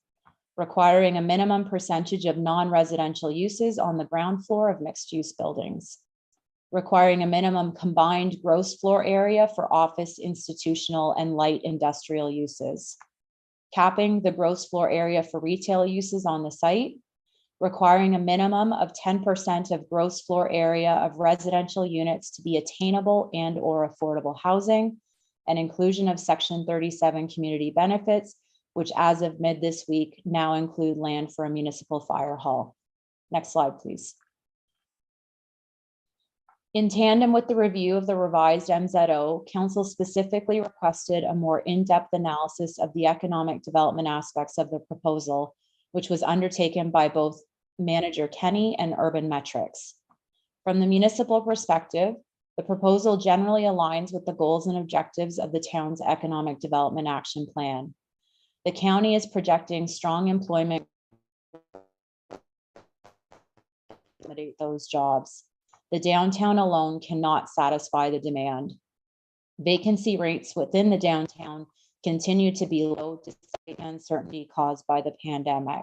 Requiring a minimum percentage of non-residential uses on the ground floor of mixed-use buildings. Requiring a minimum combined gross floor area for office, institutional, and light industrial uses. Capping the gross floor area for retail uses on the site. Requiring a minimum of 10% of gross floor area of residential units to be attainable and or affordable housing, and inclusion of Section 37 community benefits, which as of mid this week now include land for a municipal fire hall. Next slide, please. In tandem with the review of the revised MZO, Council specifically requested a more in-depth analysis of the economic development aspects of the proposal, which was undertaken by both Manager Kenny and Urban Metrics. From the municipal perspective, the proposal generally aligns with the goals and objectives of the town's economic development action plan. The county is projecting strong employment to accommodate those jobs. The downtown alone cannot satisfy the demand. Vacancy rates within the downtown continue to be low despite uncertainty caused by the pandemic.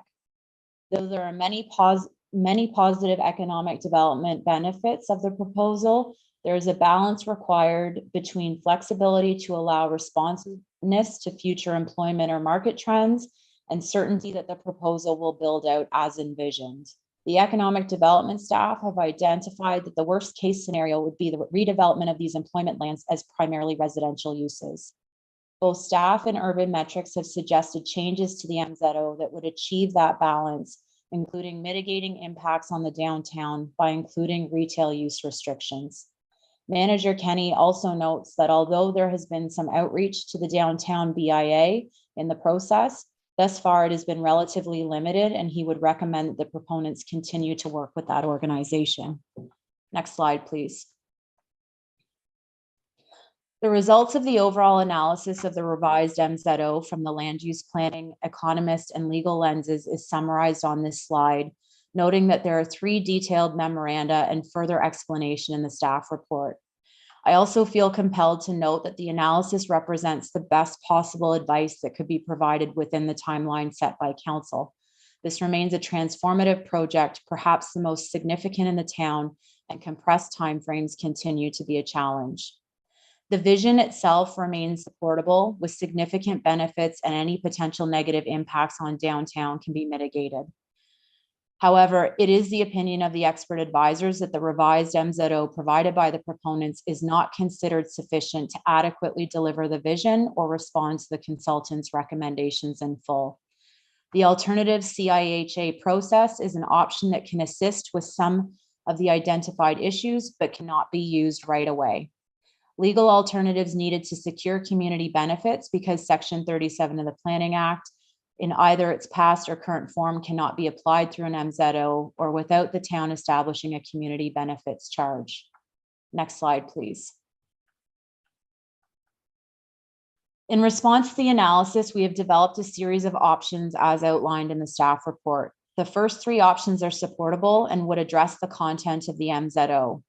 Though there are many positive economic development benefits of the proposal, there is a balance required between flexibility to allow responsiveness to future employment or market trends and certainty that the proposal will build out as envisioned. The economic development staff have identified that the worst case scenario would be the redevelopment of these employment lands as primarily residential uses. Both staff and Urban Metrics have suggested changes to the MZO that would achieve that balance, including mitigating impacts on the downtown by including retail use restrictions. Manager Kenny also notes that although there has been some outreach to the downtown BIA in the process, thus far it has been relatively limited, and he would recommend that the proponents continue to work with that organization. Next slide, please. The results of the overall analysis of the revised MZO from the land use planning, economist, and legal lenses is summarized on this slide, noting that there are 3 detailed memoranda and further explanation in the staff report. I also feel compelled to note that the analysis represents the best possible advice that could be provided within the timeline set by council. This remains a transformative project, perhaps the most significant in the town, and compressed timeframes continue to be a challenge. The vision itself remains supportable with significant benefits, and any potential negative impacts on downtown can be mitigated. However, it is the opinion of the expert advisors that the revised MZO provided by the proponents is not considered sufficient to adequately deliver the vision or respond to the consultant's recommendations in full. The alternative CIHA process is an option that can assist with some of the identified issues, but cannot be used right away. Legal alternatives needed to secure community benefits because Section 37 of the Planning Act in either its past or current form cannot be applied through an MZO or without the town establishing a community benefits charge. Next slide, please. In response to the analysis, we have developed a series of options as outlined in the staff report. The first 3 options are supportable and would address the content of the MZO.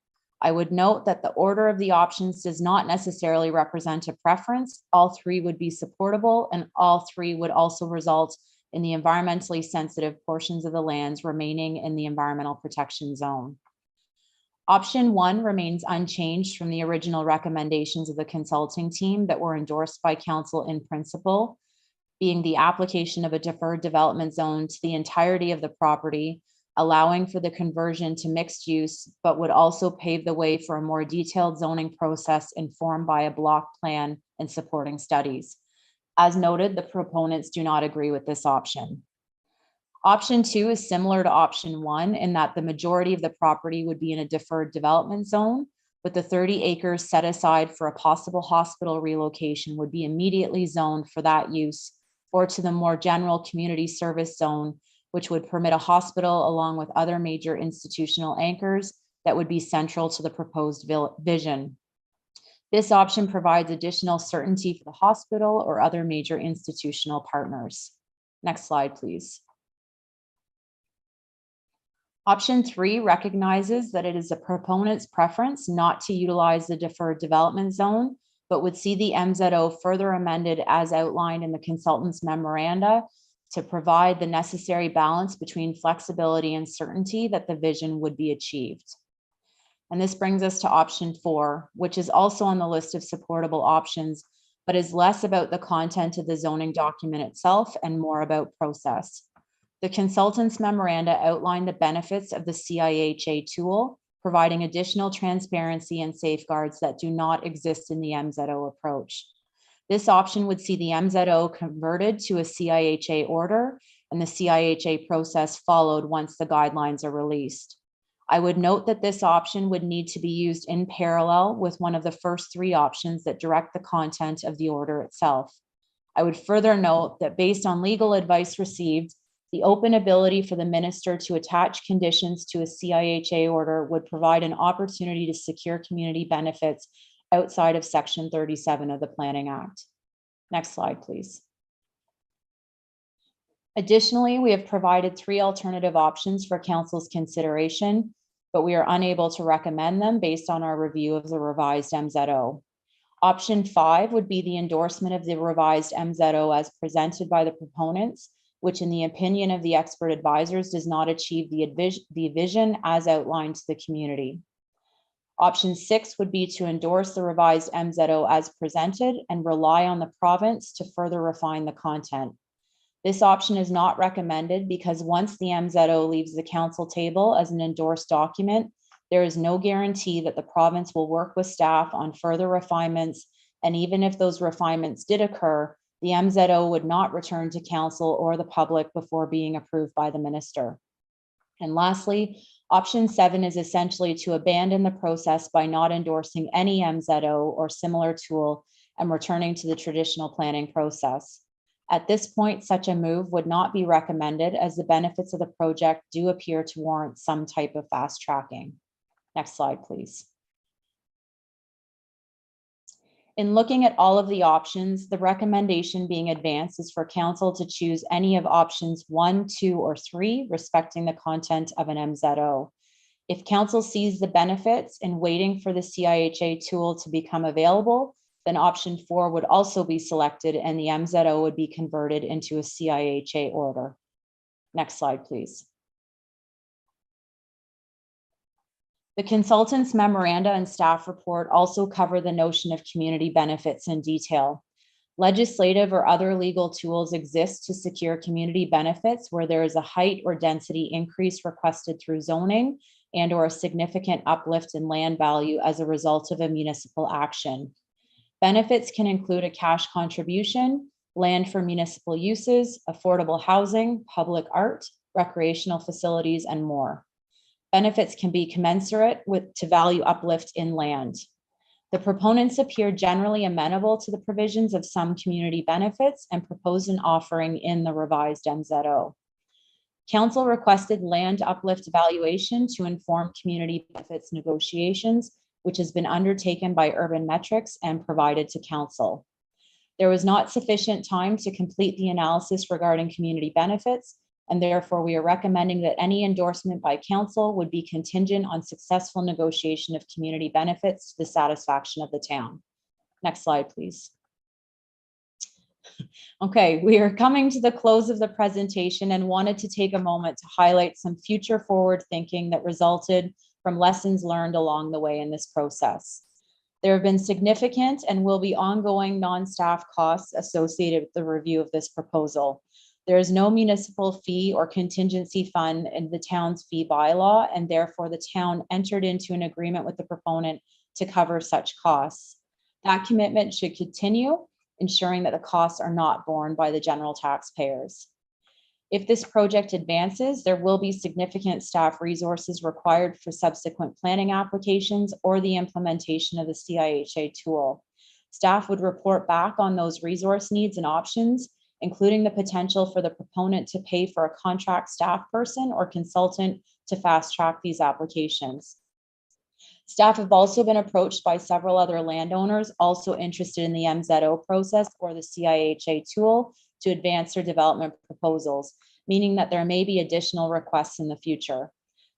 I would note that the order of the options does not necessarily represent a preference. All 3 would be supportable, and all 3 would also result in the environmentally sensitive portions of the lands remaining in the environmental protection zone. Option 1 remains unchanged from the original recommendations of the consulting team that were endorsed by council in principle, being the application of a deferred development zone to the entirety of the property, allowing for the conversion to mixed use, but would also pave the way for a more detailed zoning process informed by a block plan and supporting studies. As noted, the proponents do not agree with this option. Option 2 is similar to option 1 in that the majority of the property would be in a deferred development zone, but the 30 acres set aside for a possible hospital relocation would be immediately zoned for that use, or to the more general community service zone, which would permit a hospital along with other major institutional anchors that would be central to the proposed vision. This option provides additional certainty for the hospital or other major institutional partners. Next slide, please. Option 3 recognizes that it is the proponent's preference not to utilize the deferred development zone, but would see the MZO further amended as outlined in the consultant's memoranda to provide the necessary balance between flexibility and certainty that the vision would be achieved. And this brings us to option 4, which is also on the list of supportable options, but is less about the content of the zoning document itself and more about process. The consultant's memoranda outlined the benefits of the CIHA tool, providing additional transparency and safeguards that do not exist in the MZO approach. This option would see the MZO converted to a CIHA order and the CIHA process followed once the guidelines are released. I would note that this option would need to be used in parallel with one of the first 3 options that direct the content of the order itself. I would further note that based on legal advice received, the open ability for the minister to attach conditions to a CIHA order would provide an opportunity to secure community benefits outside of Section 37 of the Planning Act. Next slide, please. Additionally, we have provided 3 alternative options for Council's consideration, but we are unable to recommend them based on our review of the revised MZO. Option 5 would be the endorsement of the revised MZO as presented by the proponents, which in the opinion of the expert advisors does not achieve the vision as outlined to the community. Option 6 would be to endorse the revised MZO as presented and rely on the province to further refine the content. This option is not recommended because once the MZO leaves the council table as an endorsed document, there is no guarantee that the province will work with staff on further refinements, and even if those refinements did occur, the MZO would not return to council or the public before being approved by the minister. And lastly, option 7 is essentially to abandon the process by not endorsing any MZO or similar tool and returning to the traditional planning process. At this point, such a move would not be recommended as the benefits of the project do appear to warrant some type of fast tracking. Next slide, please. In looking at all of the options, the recommendation being advanced is for council to choose any of options 1, 2, or 3, respecting the content of an MZO. If council sees the benefits in waiting for the CIHA tool to become available, then option 4 would also be selected and the MZO would be converted into a CIHA order. Next slide, please. The consultant's memoranda and staff report also cover the notion of community benefits in detail. Legislative or other legal tools exist to secure community benefits where there is a height or density increase requested through zoning and/or a significant uplift in land value as a result of a municipal action. Benefits can include a cash contribution, land for municipal uses, affordable housing, public art, recreational facilities, and more. Benefits can be commensurate to value uplift in land. The proponents appear generally amenable to the provisions of some community benefits and propose an offering in the revised MZO. Council requested land uplift evaluation to inform community benefits negotiations, which has been undertaken by Urban Metrics and provided to council. There was not sufficient time to complete the analysis regarding community benefits, and therefore we are recommending that any endorsement by council would be contingent on successful negotiation of community benefits to the satisfaction of the town. Next slide, please. Okay, we are coming to the close of the presentation and wanted to take a moment to highlight some future forward thinking that resulted from lessons learned along the way in this process. There have been significant and will be ongoing non-staff costs associated with the review of this proposal. There is no municipal fee or contingency fund in the town's fee bylaw, and therefore the town entered into an agreement with the proponent to cover such costs. That commitment should continue, ensuring that the costs are not borne by the general taxpayers. If this project advances, there will be significant staff resources required for subsequent planning applications or the implementation of the CIHA tool. Staff would report back on those resource needs and options, including the potential for the proponent to pay for a contract staff person or consultant to fast track these applications. Staff have also been approached by several other landowners also interested in the MZO process or the CIHA tool to advance their development proposals, meaning that there may be additional requests in the future.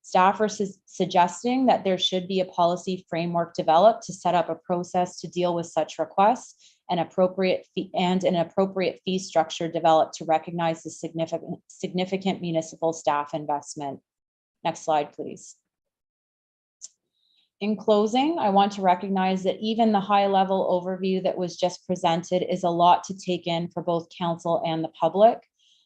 Staff are suggesting that there should be a policy framework developed to set up a process to deal with such requests and an appropriate fee structure developed to recognize the significant municipal staff investment. Next slide, please. In closing, I want to recognize that even the high-level overview that was just presented is a lot to take in for both council and the public.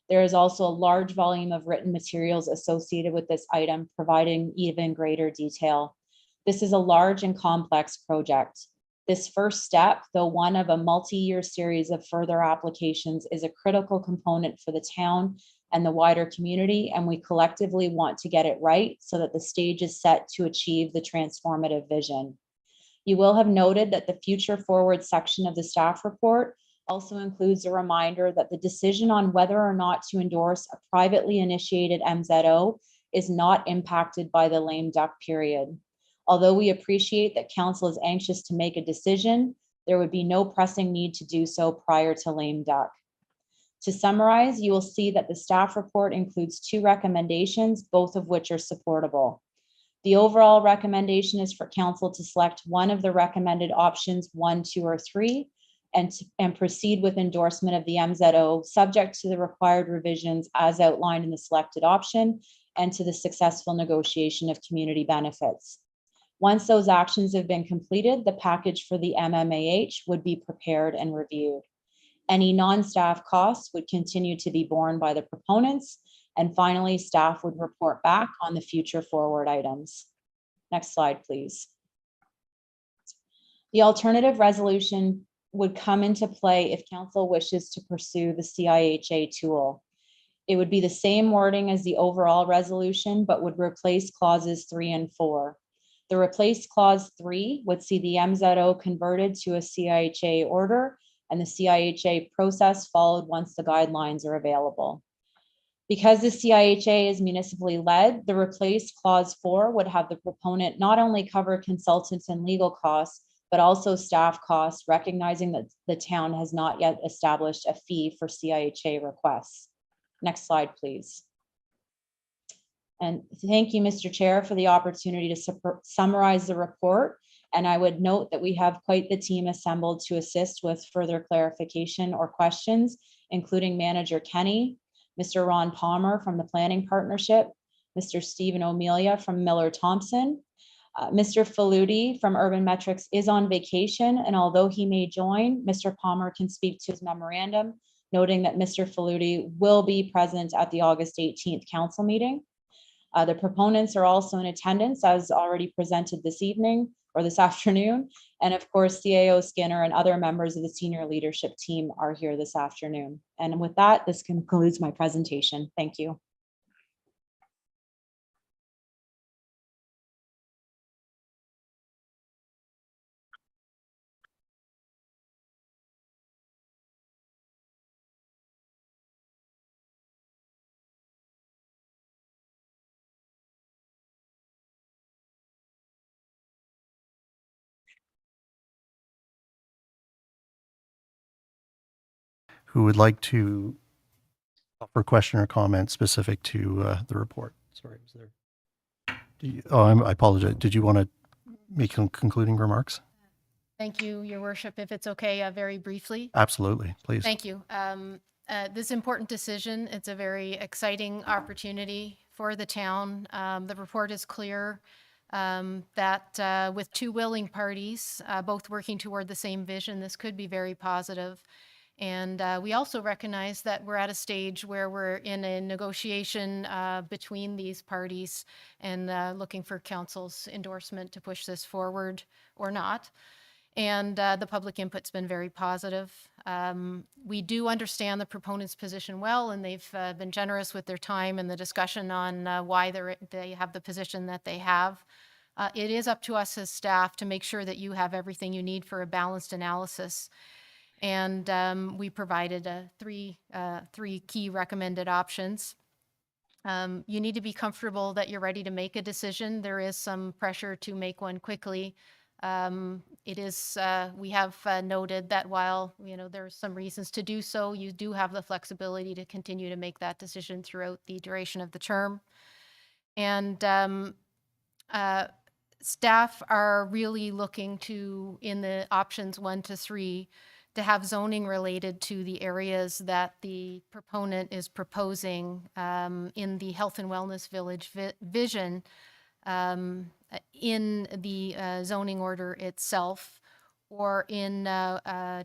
There is also a large volume of written materials associated with this item, providing even greater detail. This is a large and complex project. This first step, though one of a multi-year series of further applications, is a critical component for the town and the wider community, and we collectively want to get it right so that the stage is set to achieve the transformative vision. You will have noted that the future forward section of the staff report also includes a reminder that the decision on whether or not to endorse a privately initiated MZO is not impacted by the lame duck period. Although we appreciate that council is anxious to make a decision, there would be no pressing need to do so prior to lame duck. To summarize, you will see that the staff report includes 2 recommendations, both of which are supportable. The overall recommendation is for council to select one of the recommended options 1, 2, or 3, and proceed with endorsement of the MZO, subject to the required revisions as outlined in the selected option and to the successful negotiation of community benefits. Once those actions have been completed, the package for the MMAH would be prepared and reviewed. Any non-staff costs would continue to be borne by the proponents. And finally, staff would report back on the future forward items. Next slide, please. The alternative resolution would come into play if council wishes to pursue the CIHA tool. It would be the same wording as the overall resolution, but would replace clauses 3 and 4. The replace clause 3 would see the MZO converted to a CIHA order and the CIHA process followed once the guidelines are available. Because the CIHA is municipally led, the replace clause 4 would have the proponent not only cover consultants and legal costs, but also staff costs, recognizing that the town has not yet established a fee for CIHA requests. Next slide, please. And thank you, Mr. Chair, for the opportunity to summarize the report. And I would note that we have quite the team assembled to assist with further clarification or questions, including Manager Kenny, Mr. Ron Palmer from the Planning Partnership, Mr. Stephen O'Melia from Miller Thompson. Mr. Faludi from Urban Metrics is on vacation, and although he may join, Mr. Palmer can speak to his memorandum, noting that Mr. Faludi will be present at the August 18th council meeting. The proponents are also in attendance as already presented this evening or this afternoon. And of course, CAO Skinner and other members of the senior leadership team are here this afternoon. And with that, this concludes my presentation. Thank you. Who would like to offer a question or comment specific to the report? Sorry, was there? I apologize. Did you want to make some concluding remarks? Thank you, Your Worship. If it's okay, very briefly. Absolutely, please. Thank you. This important decision, it's a very exciting opportunity for the town. The report is clear that with 2 willing parties, both working toward the same vision, this could be very positive. And we also recognize that we're at a stage where we're in a negotiation between these parties and looking for council's endorsement to push this forward or not. And the public input's been very positive. We do understand the proponents' position well, and they've been generous with their time and the discussion on why they have the position that they have. It is up to us as staff to make sure that you have everything you need for a balanced analysis. And we provided three key recommended options. You need to be comfortable that you're ready to make a decision. There is some pressure to make one quickly. It is, we have noted that while, there's some reasons to do so, you do have the flexibility to continue to make that decision throughout the duration of the term. And staff are really looking to, in the options 1 to 3, to have zoning related to the areas that the proponent is proposing in the health and wellness village vision in the zoning order itself, or in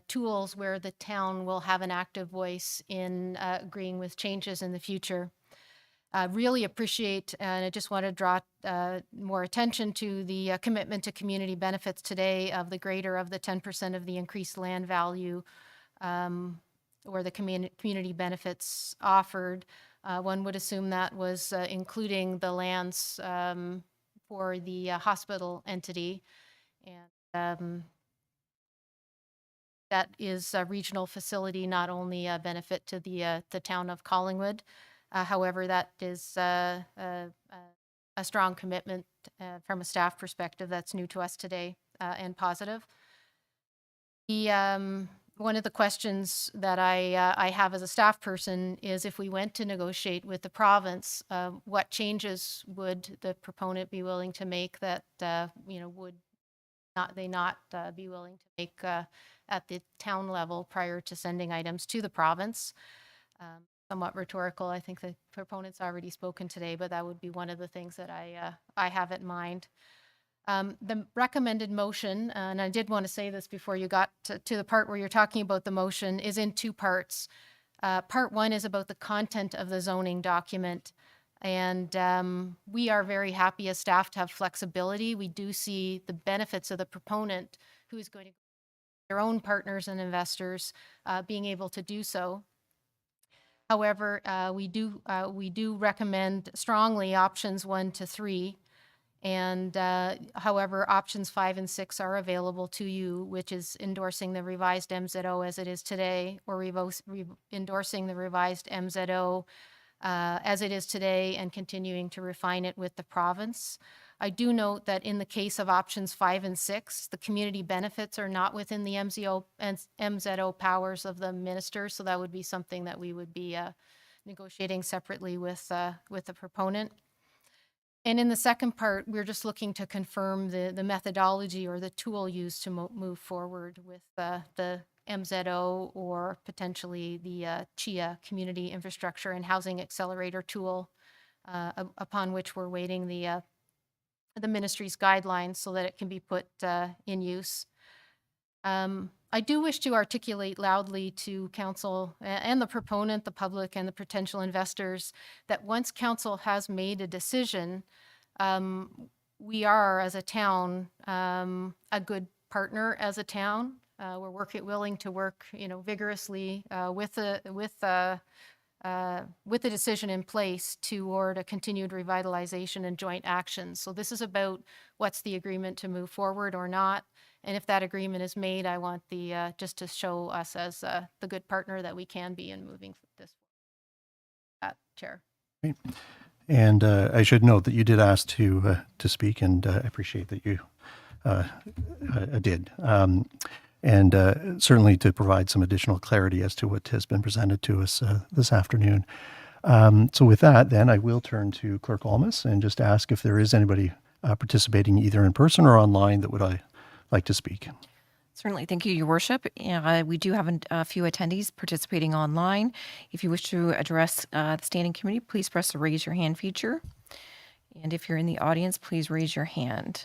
tools where the town will have an active voice in agreeing with changes in the future. Really appreciate, and I just want to draw more attention to the commitment to community benefits today of the greater of the 10% of the increased land value or the community benefits offered. One would assume that was including the lands for the hospital entity. And that is a regional facility, not only a benefit to the town of Collingwood. However, that is a strong commitment from a staff perspective that's new to us today and positive. One of the questions that I have as a staff person is, if we went to negotiate with the province, what changes would the proponent be willing to make that would they not be willing to make at the town level prior to sending items to the province? Somewhat rhetorical. I think the proponent's already spoken today, but that would be one of the things that I have in mind. The recommended motion, and I did want to say this before you got to the part where you're talking about the motion, is in 2 parts. Part 1 is about the content of the zoning document. And we are very happy as staff to have flexibility. We do see the benefits of the proponent, who is going to their own partners and investors being able to do so. However, we do recommend strongly options 1 to 3. And however, options 5 and 6 are available to you, which is endorsing the revised MZO as it is today, or endorsing the revised MZO as it is today and continuing to refine it with the province. I do note that in the case of options 5 and 6, the community benefits are not within the MZO powers of the minister, so that would be something that we would be negotiating separately with the proponent. And in the second part, we're just looking to confirm the methodology or the tool used to move forward with the MZO, or potentially the CHIA, Community Infrastructure and Housing Accelerator tool, upon which we're waiting the ministry's guidelines so that it can be put in use. I do wish to articulate loudly to council and the proponent, the public, and the potential investors that once council has made a decision, we are, as a town, a good partner as a town. We're willing to work, vigorously with the decision in place toward a continued revitalization and joint action. So this is about what's the agreement to move forward or not. And if that agreement is made, I want just to show us as the good partner that we can be in moving this forward. Chair. Great. And I should note that you did ask to speak, and I appreciate that you did. And certainly to provide some additional clarity as to what has been presented to us this afternoon. So with that, then, I will turn to Clerk Olmos and just ask if there is anybody participating either in person or online that would like to speak. Certainly. Thank you, Your Worship. We do have a few attendees participating online. If you wish to address the standing committee, please press the raise your hand feature. And if you're in the audience, please raise your hand.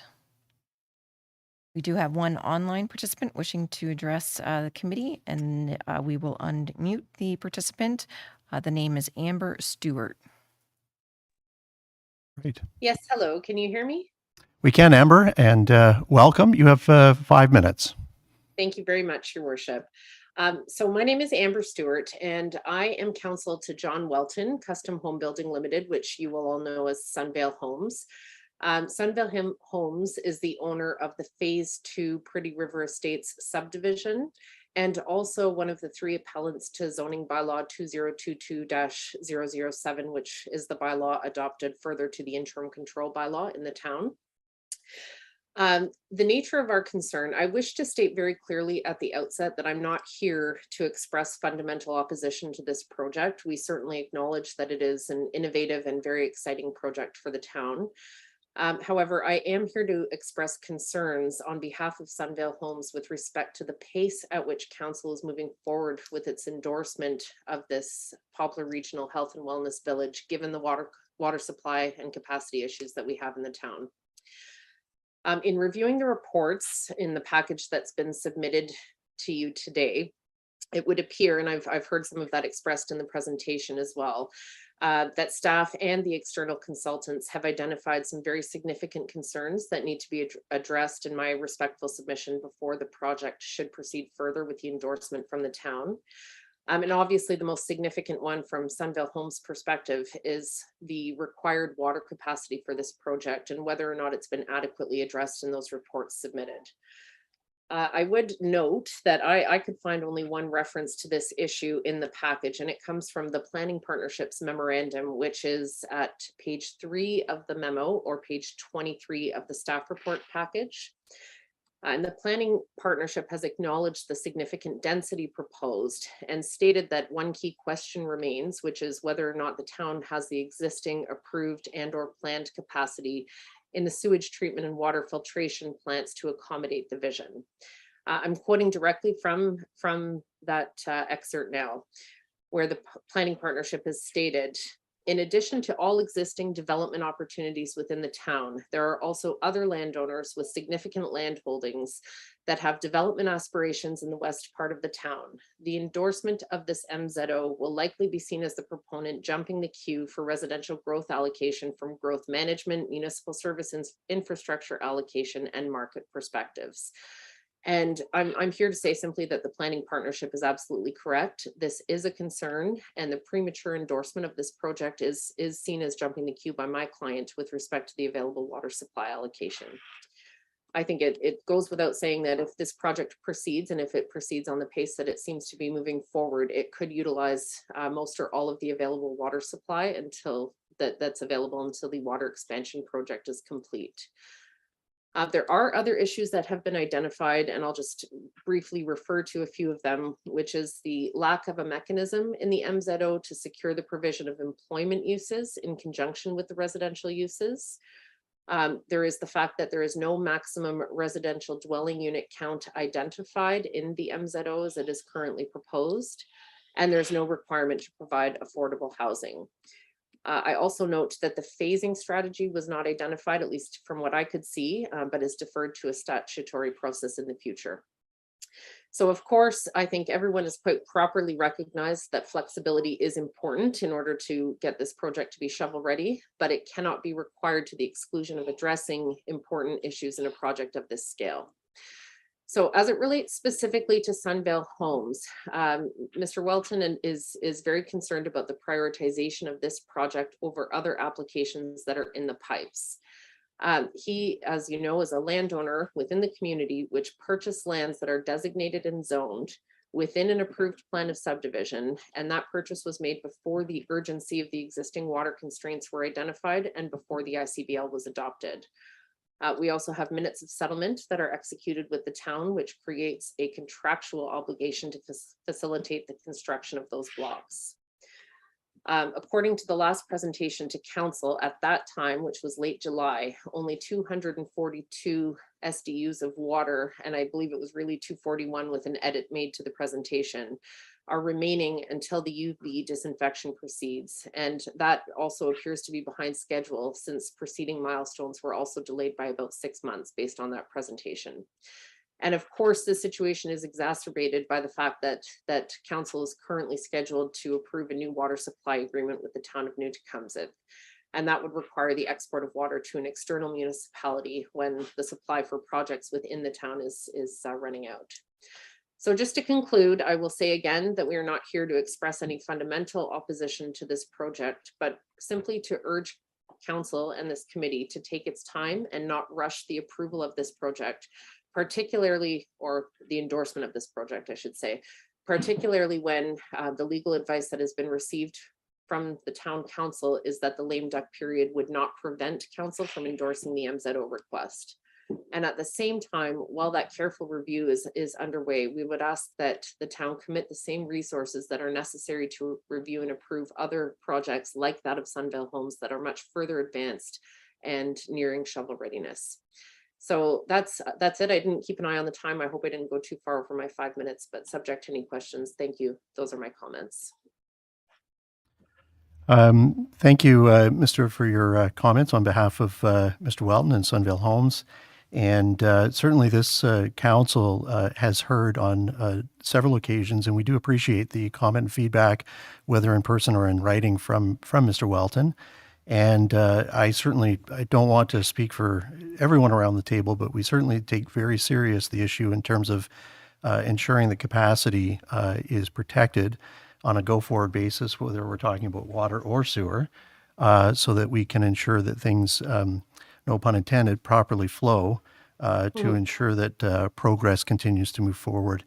We do have one online participant wishing to address the committee, and we will unmute the participant. The name is Amber Stewart. Great. Yes, hello. Can you hear me? We can, Amber, and welcome. You have 5 minutes. Thank you very much, Your Worship. So my name is Amber Stewart, and I am counsel to John Welton, Custom Home Building Limited, which you will all know as Sunvale Homes. Sunvale Homes is the owner of the Phase 2 Pretty River Estates subdivision, and also one of the 3 appellants to zoning bylaw 2022-007, which is the bylaw adopted further to the interim control bylaw in the town. The nature of our concern, I wish to state very clearly at the outset that I'm not here to express fundamental opposition to this project. We certainly acknowledge that it is an innovative and very exciting project for the town. However, I am here to express concerns on behalf of Sunvale Homes with respect to the pace at which council is moving forward with its endorsement of this Poplar Regional Health and Wellness Village, given the water supply and capacity issues that we have in the town. In reviewing the reports in the package that's been submitted to you today, it would appear, and I've heard some of that expressed in the presentation as well, that staff and the external consultants have identified some very significant concerns that need to be addressed in my respectful submission before the project should proceed further with the endorsement from the town. And obviously the most significant one from Sunvale Homes perspective is the required water capacity for this project and whether or not it's been adequately addressed in those reports submitted. I would note that I could find only one reference to this issue in the package, and it comes from the Planning Partnerships Memorandum, which is at page 3 of the memo or page 23 of the staff report package. And the Planning Partnership has acknowledged the significant density proposed and stated that one key question remains, which is whether or not the town has the existing approved and/or planned capacity in the sewage treatment and water filtration plants to accommodate the vision. I'm quoting directly from that excerpt now, where the Planning Partnership has stated, in addition to all existing development opportunities within the town, there are also other landowners with significant land holdings that have development aspirations in the west part of the town. The endorsement of this MZO will likely be seen as the proponent jumping the queue for residential growth allocation from growth management, municipal services, infrastructure allocation, and market perspectives. And I'm here to say simply that the Planning Partnership is absolutely correct. This is a concern, and the premature endorsement of this project is seen as jumping the queue by my client with respect to the available water supply allocation. I think it goes without saying that if this project proceeds, and if it proceeds on the pace that it seems to be moving forward, it could utilize most or all of the available water supply until that's available until the water expansion project is complete. There are other issues that have been identified, and I'll just briefly refer to a few of them, which is the lack of a mechanism in the MZO to secure the provision of employment uses in conjunction with the residential uses. There is the fact that there is no maximum residential dwelling unit count identified in the MZO as it is currently proposed, and there's no requirement to provide affordable housing. I also note that the phasing strategy was not identified, at least from what I could see, but is deferred to a statutory process in the future. So of course, I think everyone has quite properly recognized that flexibility is important in order to get this project to be shovel ready, but it cannot be required to the exclusion of addressing important issues in a project of this scale. So as it relates specifically to Sunvale Homes, Mr. Welton is very concerned about the prioritization of this project over other applications that are in the pipes. He, as you know, is a landowner within the community which purchased lands that are designated and zoned within an approved plan of subdivision, and that purchase was made before the urgency of the existing water constraints were identified and before the ICBL was adopted. We also have minutes of settlement that are executed with the town, which creates a contractual obligation to facilitate the construction of those blocks. According to the last presentation to council at that time, which was late July, only 242 SDUs of water, and I believe it was really 241 with an edit made to the presentation, are remaining until the UV disinfection proceeds. And that also appears to be behind schedule since preceding milestones were also delayed by about 6 months based on that presentation. And of course, this situation is exacerbated by the fact that council is currently scheduled to approve a new water supply agreement with the town of New Tecumseh. And that would require the export of water to an external municipality when the supply for projects within the town is running out. So just to conclude, I will say again that we are not here to express any fundamental opposition to this project, but simply to urge council and this committee to take its time and not rush the approval of this project, particularly, or the endorsement of this project, I should say, particularly when the legal advice that has been received from the town council is that the lame duck period would not prevent council from endorsing the MZO request. And at the same time, while that careful review is underway, we would ask that the town commit the same resources that are necessary to review and approve other projects like that of Sunvale Homes that are much further advanced and nearing shovel readiness. So that's it. I didn't keep an eye on the time. I hope I didn't go too far over my 5 minutes, but subject to any questions, thank you. Those are my comments. Thank you, Mr. for your comments on behalf of Mr. Welton and Sunvale Homes. And certainly this council has heard on several occasions, and we do appreciate the comment and feedback, whether in person or in writing from Mr. Welton. And I don't want to speak for everyone around the table, but we certainly take very serious the issue in terms of ensuring the capacity is protected on a go-forward basis, whether we're talking about water or sewer, so that we can ensure that things, no pun intended, properly flow to ensure that progress continues to move forward.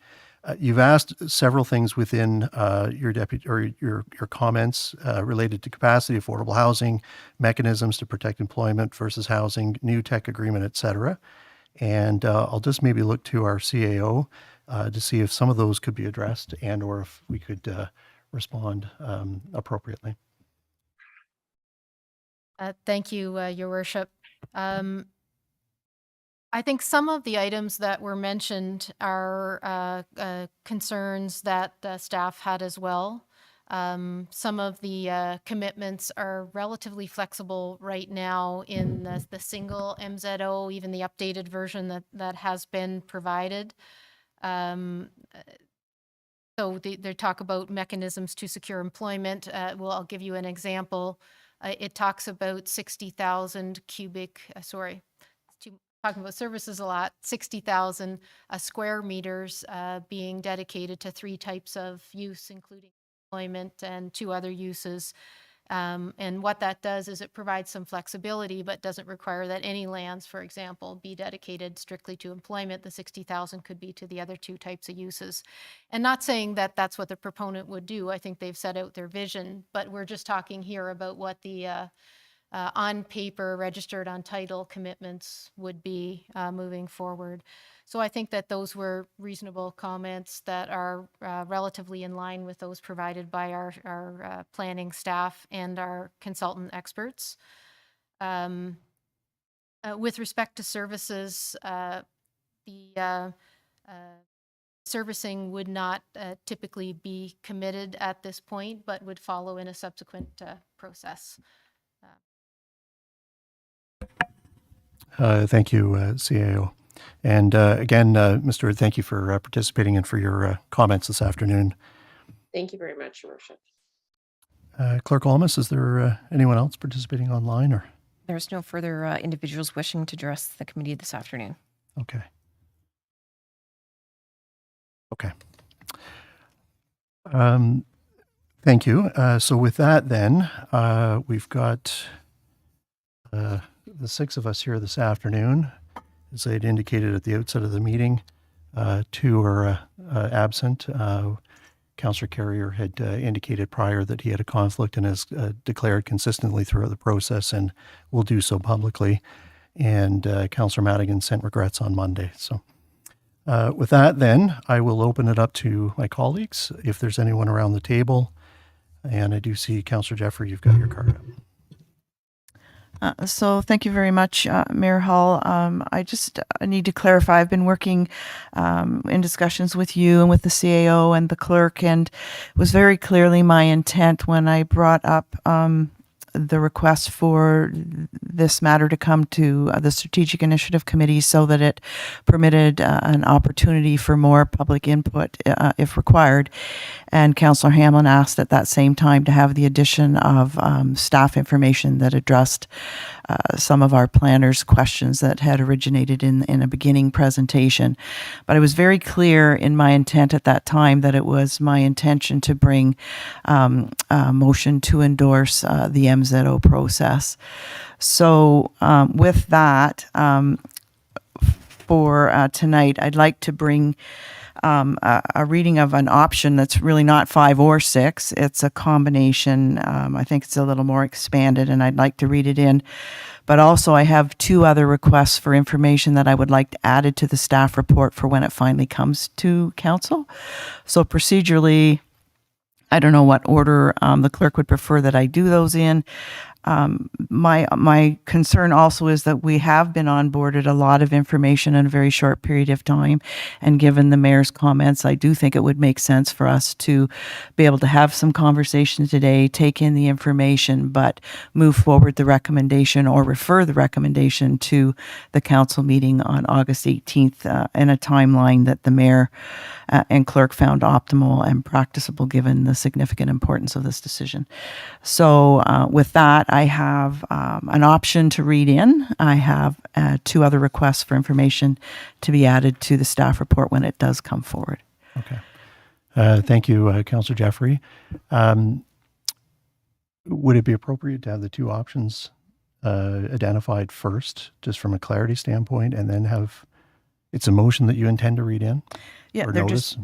You've asked several things within your comments related to capacity, affordable housing, mechanisms to protect employment versus housing, new tech agreement, et cetera. And I'll just maybe look to our CAO to see if some of those could be addressed and or if we could respond appropriately. Thank you, Your Worship. I think some of the items that were mentioned are concerns that staff had as well. Some of the commitments are relatively flexible right now in the single MZO, even the updated version that has been provided. So they talk about mechanisms to secure employment. Well, I'll give you an example. It talks about 60,000 talking about services a lot, 60,000 square meters being dedicated to 3 types of use, including employment and 2 other uses. And what that does is it provides some flexibility, but doesn't require that any lands, for example, be dedicated strictly to employment. The 60,000 could be to the other 2 types of uses. And not saying that that's what the proponent would do. I think they've set out their vision, but we're just talking here about what the on paper registered on title commitments would be moving forward. So I think that those were reasonable comments that are relatively in line with those provided by our planning staff and our consultant experts. With respect to services, the servicing would not typically be committed at this point, but would follow in a subsequent process. Thank you, CAO. And again, Mr. Thank you for participating and for your comments this afternoon. Thank you very much, Your Worship. Clerk Olmus, is there anyone else participating online? Or There's no further individuals wishing to address the committee this afternoon. Okay. Okay. Thank you. So with that then, we've got the 6 of us here this afternoon. As I had indicated at the outset of the meeting, 2 are absent. Councillor Carrier had indicated prior that he had a conflict and has declared consistently throughout the process and will do so publicly. And Councillor Madigan sent regrets on Monday. So with that then, I will open it up to my colleagues if there's anyone around the table. And I do see Councillor Jeffrey, you've got your card up. So thank you very much, Mayor Hall. I just need to clarify, I've been working in discussions with you and with the CAO and the clerk, and it was very clearly my intent when I brought up the request for this matter to come to the Strategic Initiative Committee so that it permitted an opportunity for more public input if required. And Councillor Hamlin asked at that same time to have the addition of staff information that addressed some of our planners' questions that had originated in a beginning presentation. But I was very clear in my intent at that time that it was my intention to bring a motion to endorse the MZO process. So with that, for tonight, I'd like to bring a reading of an option that's really not 5 or 6. It's a combination. I think it's a little more expanded, and I'd like to read it in. But also, I have 2 other requests for information that I would like added to the staff report for when it finally comes to council. So procedurally, I don't know what order the clerk would prefer that I do those in. My concern also is that we have been onboarded a lot of information in a very short period of time. And given the mayor's comments, I do think it would make sense for us to be able to have some conversation today, take in the information, but move forward the recommendation or refer the recommendation to the council meeting on August 18th in a timeline that the mayor and clerk found optimal and practicable given the significant importance of this decision. So with that, I have an option to read in. I have 2 other requests for information to be added to the staff report when it does come forward. Okay. Thank you, Councillor Jeffrey. Would it be appropriate to have the 2 options identified first, just from a clarity standpoint, and then have it's a motion that you intend to read in? Yeah, or they're notice?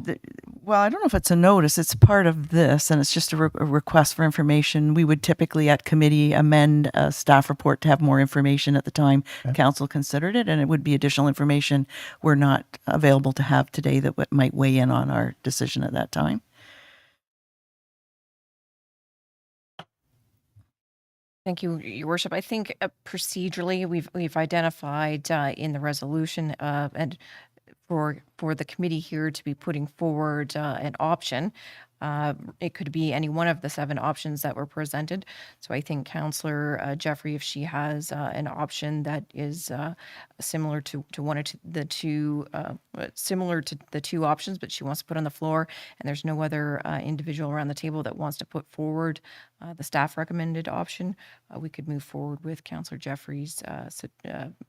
well, I don't know if it's a notice. It's part of this, and it's just a request for information. We would typically at committee amend a staff report to have more information at the time council considered it, and it would be additional information we're not available to have today that might weigh in on our decision at that time. Thank you, Your Worship. I think procedurally we've identified in the resolution and for the committee here to be putting forward an option. It could be any one of the 7 options that were presented. So I think Councillor Jeffrey, if she has an option that is similar to one of the 2, similar to the 2 options, but she wants to put on the floor, and there's no other individual around the table that wants to put forward the staff recommended option, we could move forward with Councillor Jeffrey's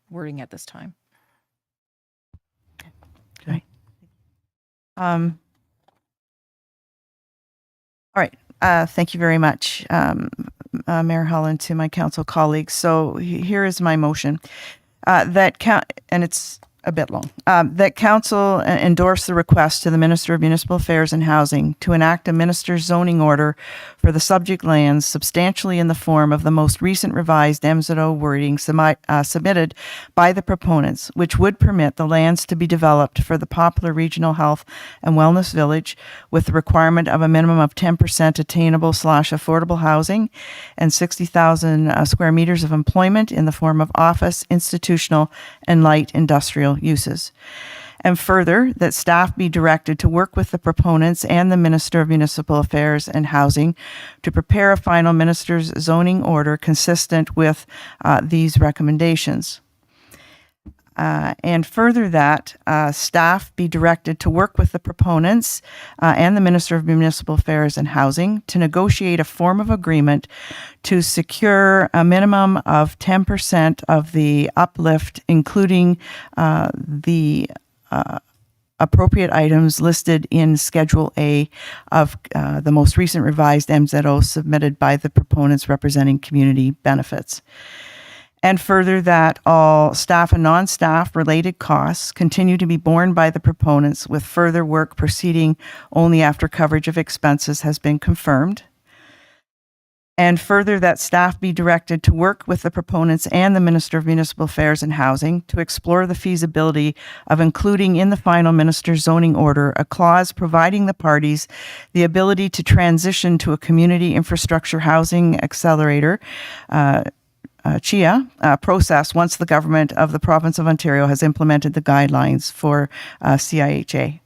wording at this time. Okay. All right. Thank you very much, Mayor Holland, to my council colleagues. So here is my motion and it's a bit long, that council endorse the request to the Minister of Municipal Affairs and Housing to enact a minister's zoning order for the subject lands substantially in the form of the most recent revised MZO wording submitted by the proponents, which would permit the lands to be developed for the Poplar Regional Health and Wellness Village with the requirement of a minimum of 10% attainable / affordable housing and 60,000 square meters of employment in the form of office, institutional, and light industrial uses. And further, that staff be directed to work with the proponents and the Minister of Municipal Affairs and Housing to prepare a final minister's zoning order consistent with these recommendations. And further, that staff be directed to work with the proponents and the Minister of Municipal Affairs and Housing to negotiate a form of agreement to secure a minimum of 10% of the uplift, including the appropriate items listed in Schedule A of the most recent revised MZO submitted by the proponents representing community benefits. And further, that all staff and non-staff related costs continue to be borne by the proponents, with further work proceeding only after coverage of expenses has been confirmed. And further, that staff be directed to work with the proponents and the Minister of Municipal Affairs and Housing to explore the feasibility of including in the final minister's zoning order a clause providing the parties the ability to transition to a community infrastructure housing accelerator CHIA process once the government of the province of Ontario has implemented the guidelines for CIHA.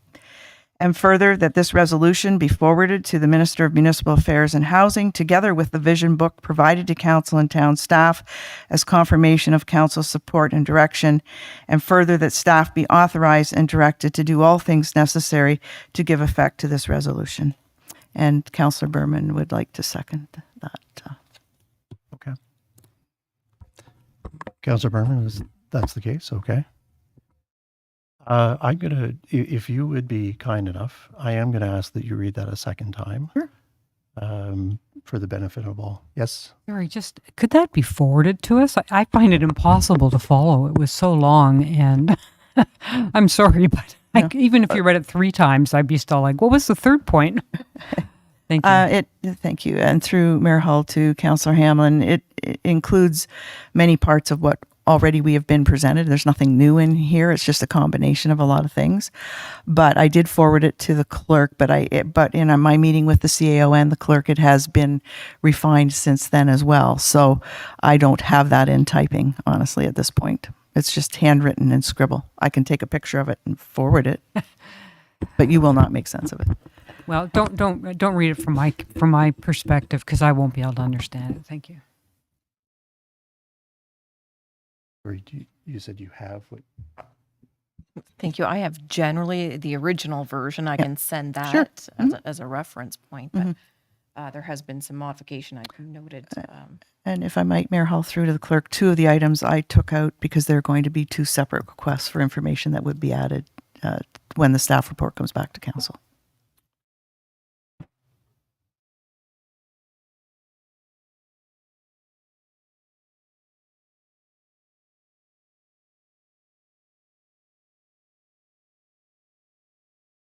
And further, that this resolution be forwarded to the Minister of Municipal Affairs and Housing together with the vision book provided to council and town staff as confirmation of council's support and direction. And further, that staff be authorized and directed to do all things necessary to give effect to this resolution. And Councillor Berman would like to second that. Okay. Councillor Berman, that's the case, okay. I'm going to, if you would be kind enough, I am going to ask that you read that a second time. Sure. For the benefit of all. Yes? Sorry, just, could that be forwarded to us? I find it impossible to follow. It was so long and I'm sorry, but even if you read it 3 times, I'd be still like, what was the third point? Thank you. Thank you. And through Mayor Hull to Councillor Hamlin, it includes many parts of what already we have been presented. There's nothing new in here. It's just a combination of a lot of things. But I did forward it to the clerk, but in my meeting with the CAO and the clerk, it has been refined since then as well. So I don't have that in typing, honestly, at this point. It's just handwritten and scribble. I can take a picture of it and forward it, but you will not make sense of it. Well, don't read it from my perspective, because I won't be able to understand it. Thank you. Or you said you have what? Thank you. I have generally the original version. I can send that Sure. as a reference point, but there has been some modification I noted. And if I might, Mayor Hull, through to the clerk, 2 of the items I took out because they're going to be 2 separate requests for information that would be added when the staff report comes back to council.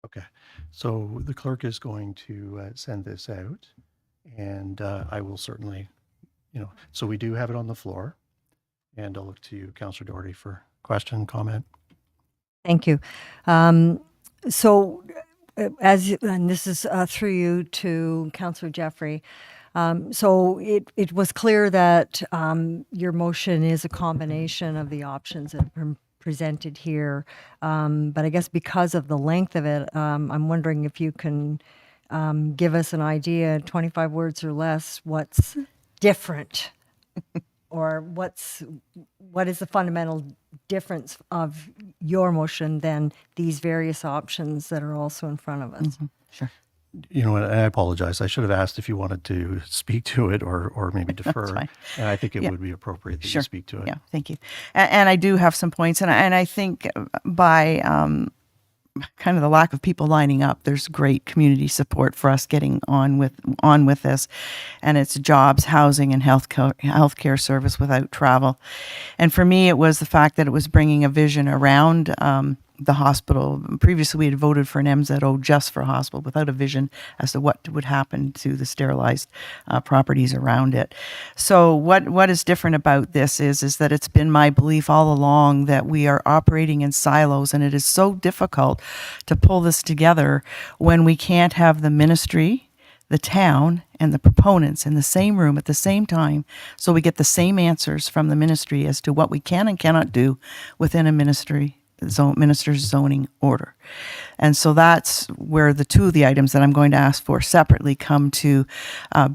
Okay, so the clerk is going to send this out, and I will certainly, so we do have it on the floor, and I'll look to you, Councillor Doherty, for question, comment. Thank you. And this is through you to Councillor Jeffrey. So it was clear that your motion is a combination of the options that have been presented here. But I guess because of the length of it, I'm wondering if you can give us an idea, 25 words or less, what's different or what is the fundamental difference of your motion than these various options that are also in front of us? Sure. You know what, and I apologize. I should have asked if you wanted to speak to it or maybe defer. That's fine. And I think it would be appropriate that you speak to it. Yeah, thank you. And I do have some points, and I think by kind of the lack of people lining up, there's great community support for us getting on with this, and it's jobs, housing, and healthcare service without travel. And for me, it was the fact that it was bringing a vision around the hospital. Previously, we had voted for an MZO just for a hospital without a vision as to what would happen to the sterilized properties around it. So what is different about this is that it's been my belief all along that we are operating in silos, and it is so difficult to pull this together when we can't have the ministry, the town, and the proponents in the same room at the same time, so we get the same answers from the ministry as to what we can and cannot do within a minister's zoning order. And so that's where the 2 of the items that I'm going to ask for separately come to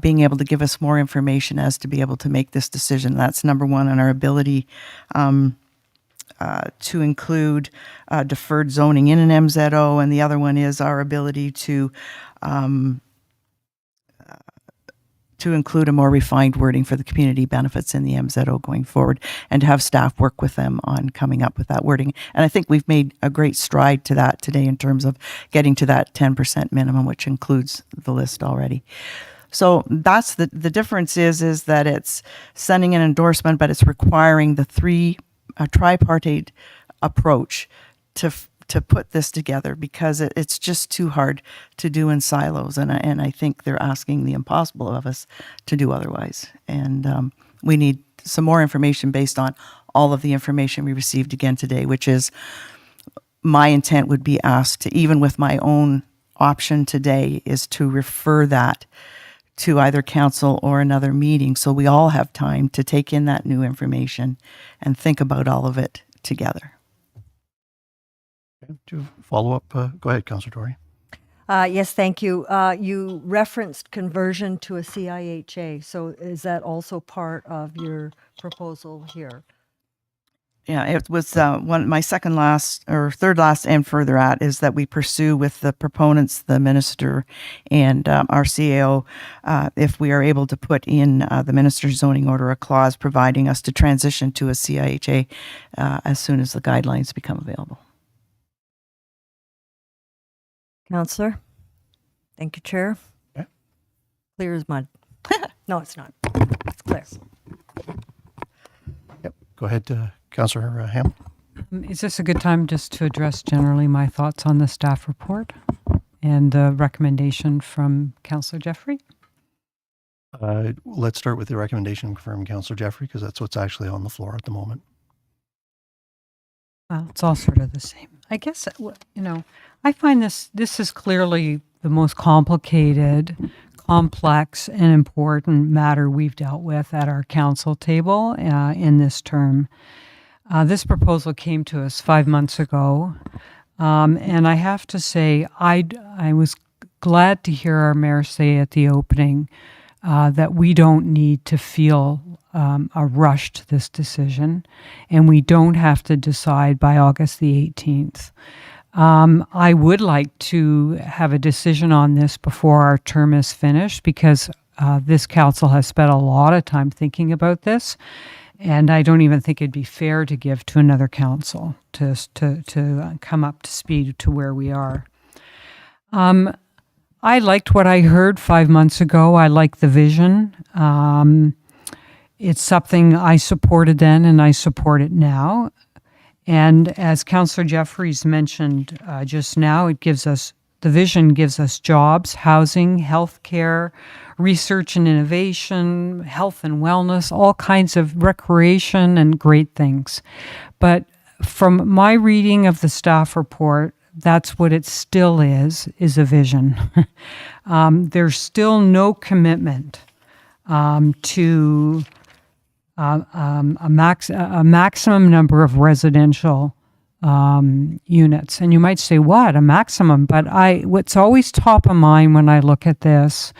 being able to give us more information as to be able to make this decision. That's number 1 on our ability to include deferred zoning in an MZO, and the other one is our ability to include a more refined wording for the community benefits in the MZO going forward, and to have staff work with them on coming up with that wording. And I think we've made a great stride to that today in terms of getting to that 10% minimum, which includes the list already. So that's the difference is that it's sending an endorsement, but it's requiring the tripartite approach to put this together, because it's just too hard to do in silos. And I think they're asking the impossible of us to do otherwise. And we need some more information based on all of the information we received again today, which is my intent would be asked to, even with my own option today, is to refer that to either council or another meeting, so we all have time to take in that new information and think about all of it together. Okay. To follow up, go ahead, Councillor Doherty. Yes, thank you. You referenced conversion to a CIHA. So is that also part of your proposal here? Yeah, it was my second last or third last and further at is that we pursue with the proponents, the minister, and our CAO, if we are able to put in the minister's zoning order a clause providing us to transition to a CIHA as soon as the guidelines become available. Councillor? Thank you, Chair. Okay. Clear as mud. No, it's not. It's clear. Yep. Go ahead, Councillor Ham. Is this a good time just to address generally my thoughts on the staff report and the recommendation from Councillor Jeffrey? Let's start with the recommendation from Councillor Jeffrey, because that's what's actually on the floor at the moment. Well, it's all sort of the same. I guess, I find this is clearly the most complicated, complex, and important matter we've dealt with at our council table in this term. This proposal came to us 5 months ago, and I have to say, I was glad to hear our mayor say at the opening that we don't need to feel a rush to this decision, and we don't have to decide by August the 18th. I would like to have a decision on this before our term is finished, because this council has spent a lot of time thinking about this, and I don't even think it'd be fair to give to another council to come up to speed to where we are. I liked what I heard 5 months ago. I like the vision. It's something I supported then, and I support it now. And as Councillor Jeffries mentioned just now, the vision gives us jobs, housing, healthcare, research and innovation, health and wellness, all kinds of recreation and great things. But from my reading of the staff report, that's what it still is a vision. There's still no commitment to a maximum number of residential units. And you might say, what, a maximum? But what's always top of mind when I look at this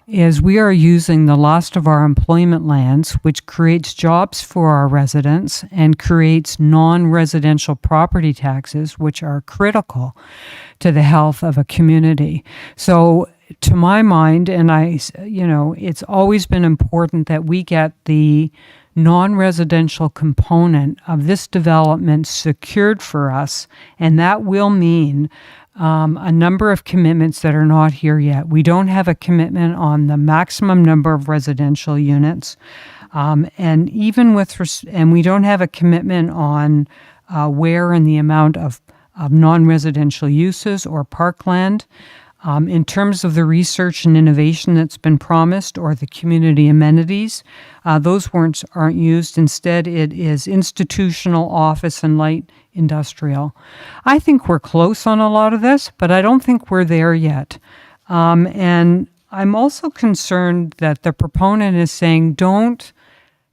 is we are using the last of our employment lands, which creates jobs for our residents and creates non-residential property taxes, which are critical to the health of a community. So to my mind, and it's always been important that we get the non-residential component of this development secured for us, and that will mean a number of commitments that are not here yet. We don't have a commitment on the maximum number of residential units, and we don't have a commitment on where and the amount of non-residential uses or parkland. In terms of the research and innovation that's been promised, or the community amenities, those aren't used. Instead, it is institutional, office, and light industrial. I think we're close on a lot of this, but I don't think we're there yet. And I'm also concerned that the proponent is saying, don't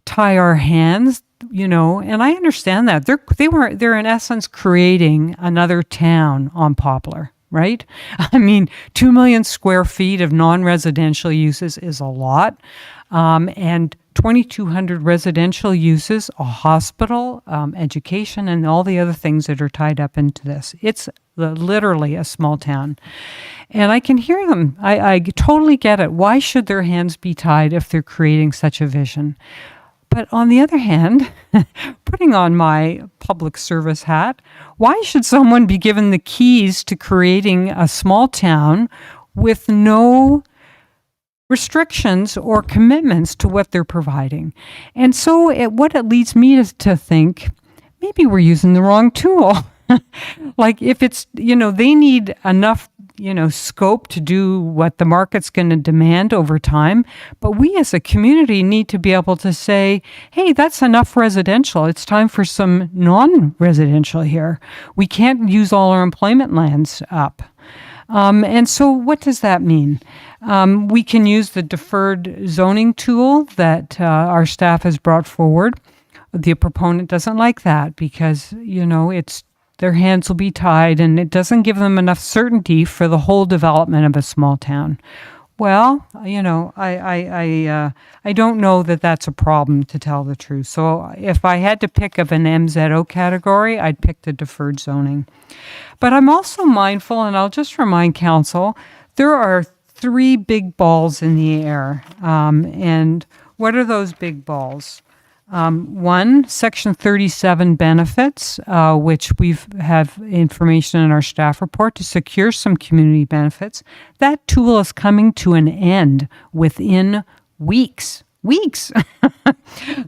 tie our hands, and I understand that. They're in essence creating another town on Poplar. Right? I mean, 2 million square feet of non-residential uses is a lot. And 2,200 residential uses, a hospital, education, and all the other things that are tied up into this. It's literally a small town. And I can hear them. I totally get it. Why should their hands be tied if they're creating such a vision? But on the other hand, putting on my public service hat, why should someone be given the keys to creating a small town with no restrictions or commitments to what they're providing? And so what it leads me to think, maybe we're using the wrong tool. Like if it's, they need enough scope to do what the market's going to demand over time. But we as a community need to be able to say, hey, that's enough residential. It's time for some non-residential here. We can't use all our employment lands up. And so what does that mean? We can use the deferred zoning tool that our staff has brought forward. The proponent doesn't like that because, their hands will be tied and it doesn't give them enough certainty for the whole development of a small town. Well, I don't know that that's a problem, to tell the truth. So if I had to pick of an MZO category, I'd pick the deferred zoning. But I'm also mindful, and I'll just remind council, there are 3 big balls in the air. And what are those big balls? One, Section 37 benefits, which have information in our staff report to secure some community benefits. That tool is coming to an end within weeks.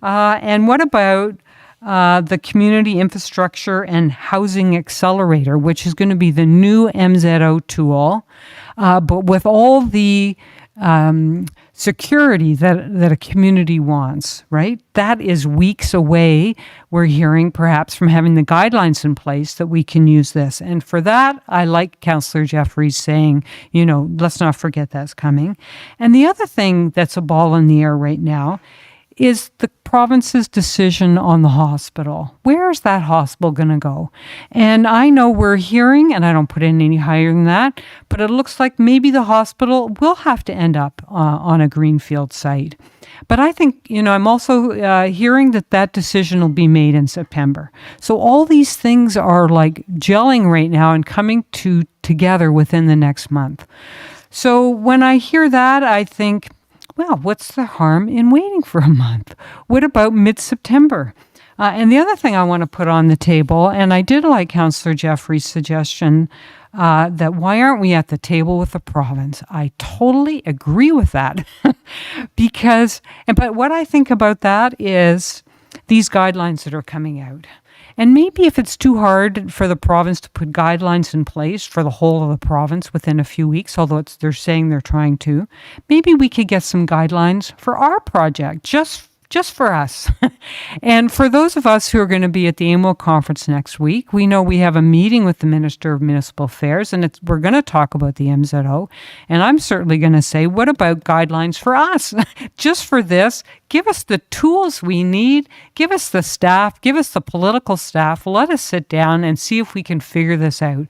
And what about the Community Infrastructure and Housing Accelerator, which is going to be the new MZO tool, but with all the security that a community wants, right? That is weeks away, we're hearing, perhaps from having the guidelines in place that we can use this. And for that, I like Councillor Jeffries saying, let's not forget that's coming. And the other thing that's a ball in the air right now is the province's decision on the hospital. Where is that hospital going to go? And I know we're hearing, and I don't put it any higher than that, but it looks like maybe the hospital will have to end up on a greenfield site. But I think, I'm also hearing that decision will be made in September. So all these things are like gelling right now and coming together within the next month. So when I hear that, I think, well, what's the harm in waiting for a month? What about mid-September? And the other thing I want to put on the table, and I did like Councillor Jeffrey's suggestion that why aren't we at the table with the province? I totally agree with that. But what I think about that is these guidelines that are coming out. And maybe if it's too hard for the province to put guidelines in place for the whole of the province within a few weeks, although they're saying they're trying to, maybe we could get some guidelines for our project, just for us. And for those of us who are going to be at the AMO conference next week, we know we have a meeting with the Minister of Municipal Affairs, and we're going to talk about the MZO. And I'm certainly going to say, what about guidelines for us? Just for this, give us the tools we need, give us the staff, give us the political staff, let us sit down and see if we can figure this out.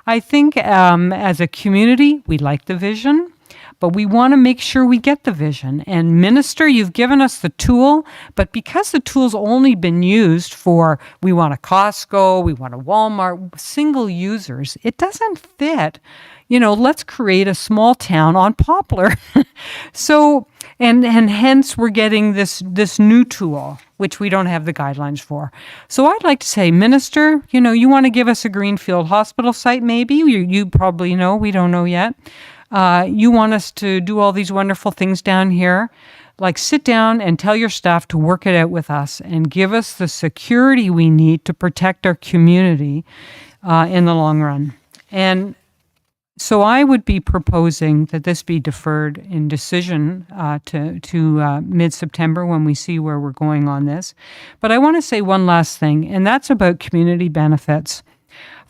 I think as a community, we like the vision, but we want to make sure we get the vision. And Minister, you've given us the tool, but because the tool's only been used for, we want a Costco, we want a Walmart, single users, it doesn't fit. Let's create a small town on Poplar. So, and hence we're getting this new tool, which we don't have the guidelines for. So I'd like to say, Minister, you want to give us a greenfield hospital site, maybe? You probably know, we don't know yet. You want us to do all these wonderful things down here. Like, sit down and tell your staff to work it out with us and give us the security we need to protect our community in the long run. And so I would be proposing that this be deferred in decision to mid-September when we see where we're going on this. But I want to say one last thing, and that's about community benefits.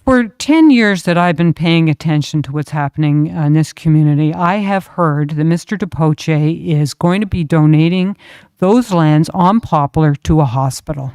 For 10 years that I've been paying attention to what's happening in this community, I have heard that Mr. Poce is going to be donating those lands on Poplar to a hospital.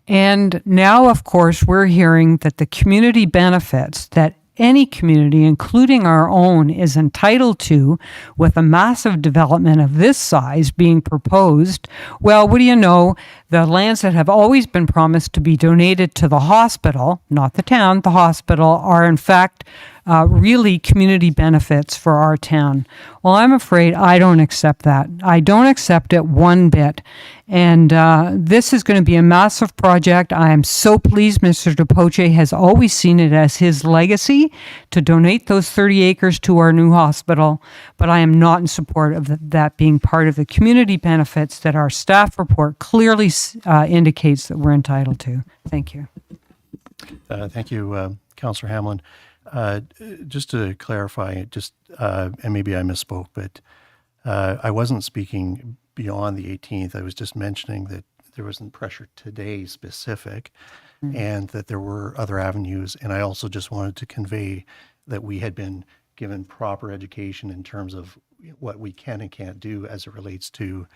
And now, of course, we're hearing that the community benefits that any community, including our own, is entitled to, with a massive development of this size being proposed, well, what do you know? The lands that have always been promised to be donated to the hospital, not the town, the hospital, are in fact really community benefits for our town. Well, I'm afraid I don't accept that. I don't accept it one bit. And this is going to be a massive project. I am so pleased Mr. Poce has always seen it as his legacy to donate those 30 acres to our new hospital, but I am not in support of that being part of the community benefits that our staff report clearly indicates that we're entitled to. Thank you. Thank you, Councillor Hamlin. Just to clarify, and maybe I misspoke, but I wasn't speaking beyond the 18th. I was just mentioning that there wasn't pressure today specific, and that there were other avenues. And I also just wanted to convey that we had been given proper education in terms of what we can and can't do as it relates to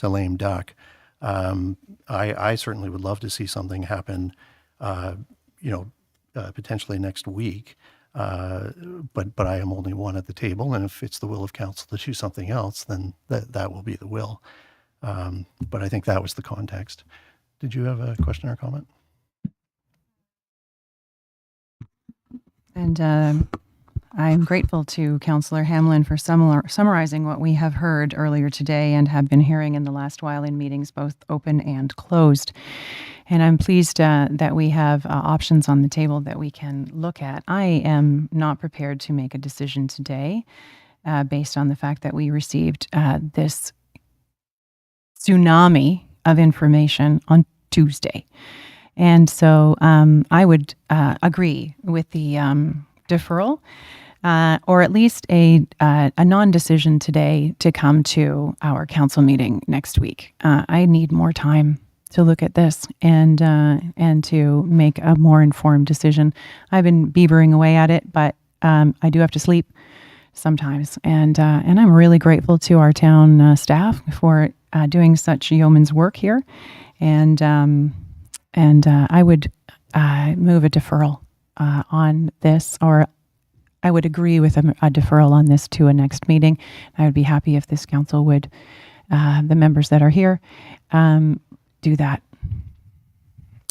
lame duck. I certainly would love to see something happen, potentially next week. But I am only one at the table, and if it's the will of council to do something else, then that will be the will. But I think that was the context. Did you have a question or comment? And I'm grateful to Councillor Hamlin for summarizing what we have heard earlier today and have been hearing in the last while in meetings, both open and closed. And I'm pleased that we have options on the table that we can look at. I am not prepared to make a decision today based on the fact that we received this tsunami of information on Tuesday. And so I would agree with the deferral, or at least a non-decision today to come to our council meeting next week. I need more time to look at this and to make a more informed decision. I've been beavering away at it, but I do have to sleep sometimes, and I'm really grateful to our town staff for doing such yeoman's work here, and I would move a deferral on this, or I would agree with a deferral on this to a next meeting. I would be happy if this council would, the members that are here, do that.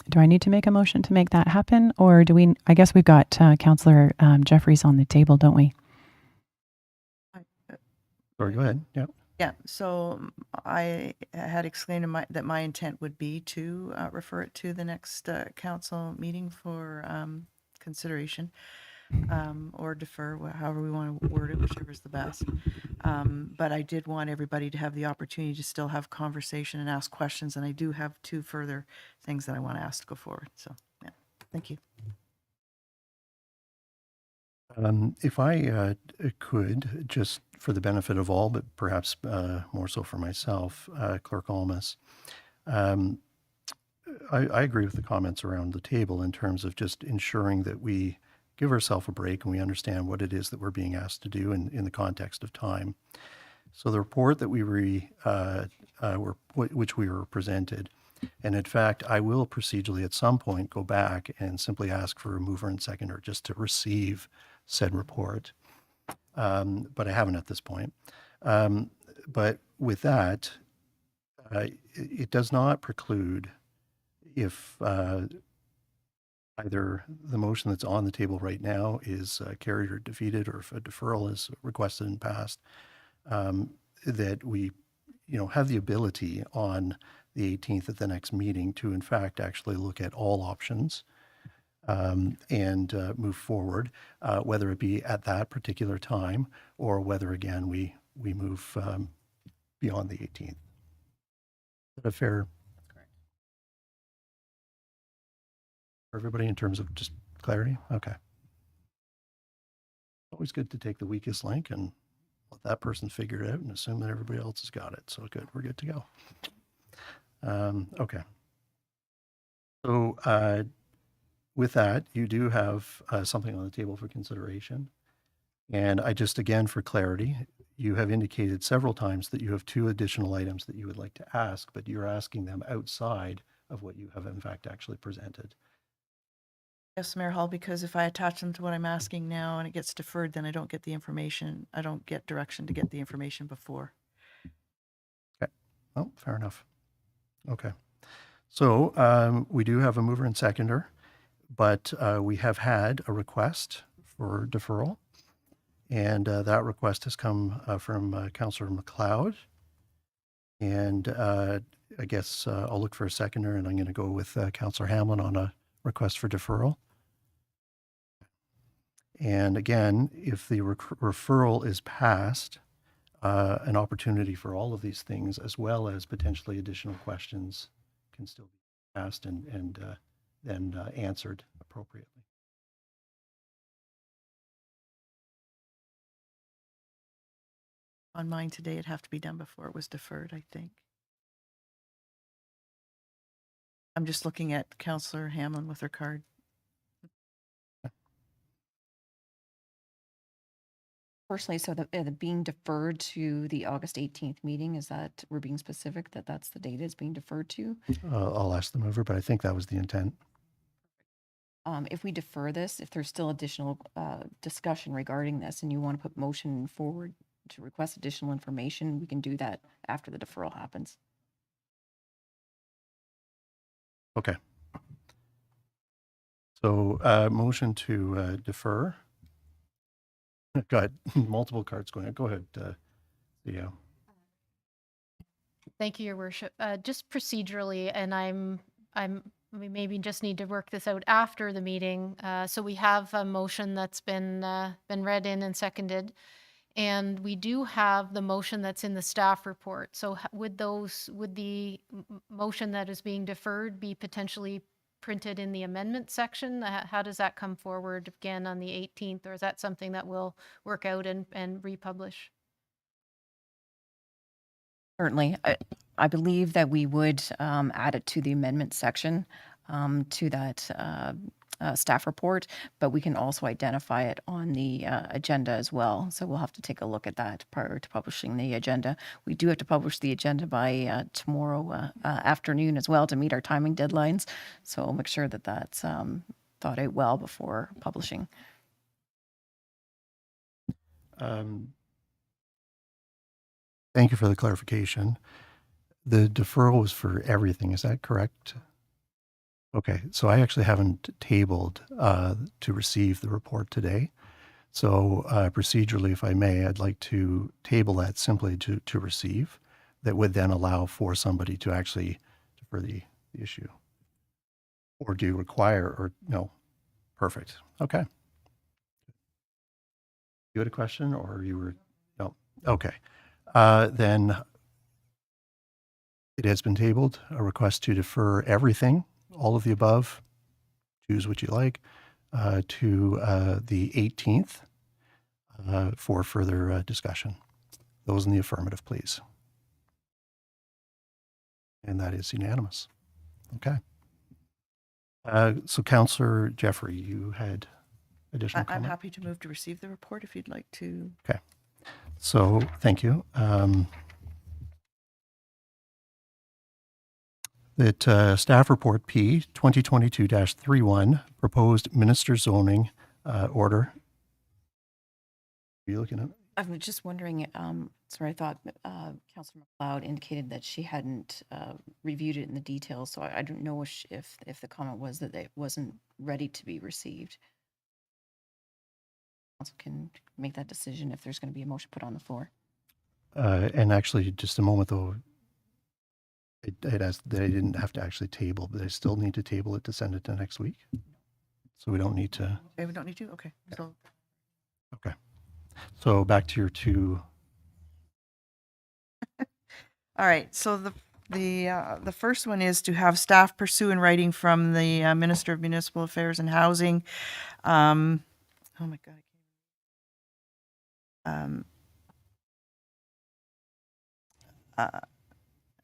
Do I need to make a motion to make that happen, or do we? I guess we've got Councillor Jeffries on the table, don't we? Sorry, go ahead. Yeah. Yeah, so I had explained that my intent would be to refer it to the next council meeting for consideration, or defer, however we want to word it, whichever is the best. But I did want everybody to have the opportunity to still have conversation and ask questions, and I do have 2 further things that I want to ask to go forward. So, yeah, thank you. If I could, just for the benefit of all, but perhaps more so for myself, Clerk Almas, I agree with the comments around the table in terms of just ensuring that we give ourselves a break and we understand what it is that we're being asked to do in the context of time. So the report that which we were presented, and in fact, I will procedurally at some point go back and simply ask for a mover and seconder just to receive said report, but I haven't at this point. But with that, it does not preclude if either the motion that's on the table right now is carried or defeated, or if a deferral is requested and passed, that we, have the ability on the 18th at the next meeting to, in fact, actually look at all options and move forward, whether it be at that particular time or whether, again, we move beyond the 18th. Is that a fair? For everybody in terms of just clarity? Okay. Always good to take the weakest link and let that person figure it out and assume that everybody else has got it. So good, we're good to go. Okay. So with that, you do have something on the table for consideration. And I just, again, for clarity, you have indicated several times that you have 2 additional items that you would like to ask, but you're asking them outside of what you have in fact actually presented. Yes, Mayor Hall, because if I attach them to what I'm asking now and it gets deferred, then I don't get the information. I don't get direction to get the information before. Okay. Oh, fair enough. Okay. So we do have a mover and seconder, but we have had a request for deferral, and that request has come from Councillor McLeod. And I guess I'll look for a seconder, and I'm going to go with Councillor Hamlin on a request for deferral. And again, if the referral is passed, an opportunity for all of these things, as well as potentially additional questions, can still be asked and then answered appropriately. On mine today, it'd have to be done before it was deferred, I think. I'm just looking at Councillor Hamlin with her card. Personally, so the being deferred to the August 18th meeting, is that we're being specific that that's the date it's being deferred to? I'll ask the mover, but I think that was the intent. If we defer this, if there's still additional discussion regarding this and you want to put motion forward to request additional information, we can do that after the deferral happens. Okay. So motion to defer. Got multiple cards going on. Go ahead, Theo. Thank you, Your Worship. Just procedurally, and we maybe just need to work this out after the meeting. So we have a motion that's been read in and seconded, And we do have the motion that's in the staff report. So would the motion that is being deferred be potentially printed in the amendment section? How does that come forward again on the 18th? Or is that something that we'll work out and republish? Certainly. I believe that we would add it to the amendment section to that staff report, but we can also identify it on the agenda as well. So we'll have to take a look at that prior to publishing the agenda. We do have to publish the agenda by tomorrow afternoon as well to meet our timing deadlines. So I'll make sure that that's thought out well before publishing. Thank you for the clarification. The deferral was for everything, is that correct? Okay, so I actually haven't tabled to receive the report today. So procedurally, if I may, I'd like to table that simply to receive. That would then allow for somebody to actually defer the issue. Or do you require, or no? Perfect, okay. You had a question or you were, no, okay. Then it has been tabled, a request to defer everything, all of the above, choose what you like, to the 18th for further discussion. Those in the affirmative, please. And that is unanimous. Okay. So Councillor Jeffrey, you had additional I'm comment? happy to move to receive the report if you'd like to. Okay. So thank you. That staff report P 2022-31 proposed minister zoning order. Are you looking at? I'm just wondering, sorry, I thought Councilor McLeod indicated that she hadn't reviewed it in the details, so I don't know if the comment was that it wasn't ready to be received. Council can make that decision if there's going to be a motion put on the floor. And actually, just a moment though, it asked that I didn't have to actually table, but I still need to table it to send it to next week. So we don't need to. Okay, we don't need to? Okay. So Okay. So back to your two. all right. So the first one is to have staff pursue in writing from the Minister of Municipal Affairs and Housing. Oh my God.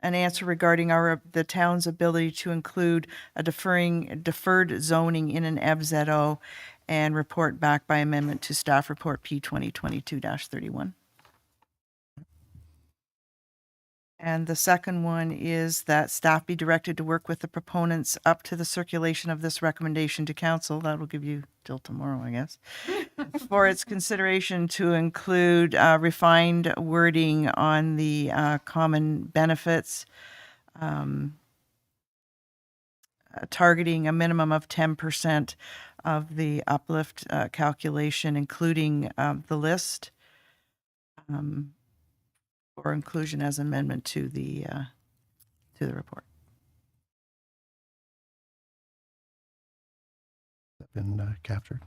An answer regarding the town's ability to include a deferred zoning in an FZO and report back by amendment to staff report P 2022-31. And the second one is that staff be directed to work with the proponents up to the circulation of this recommendation to council. That'll give you till tomorrow, I guess, for its consideration to include refined wording on the common benefits, targeting a minimum of 10% of the uplift calculation, including the list, for inclusion as amendment to the report. Been captured.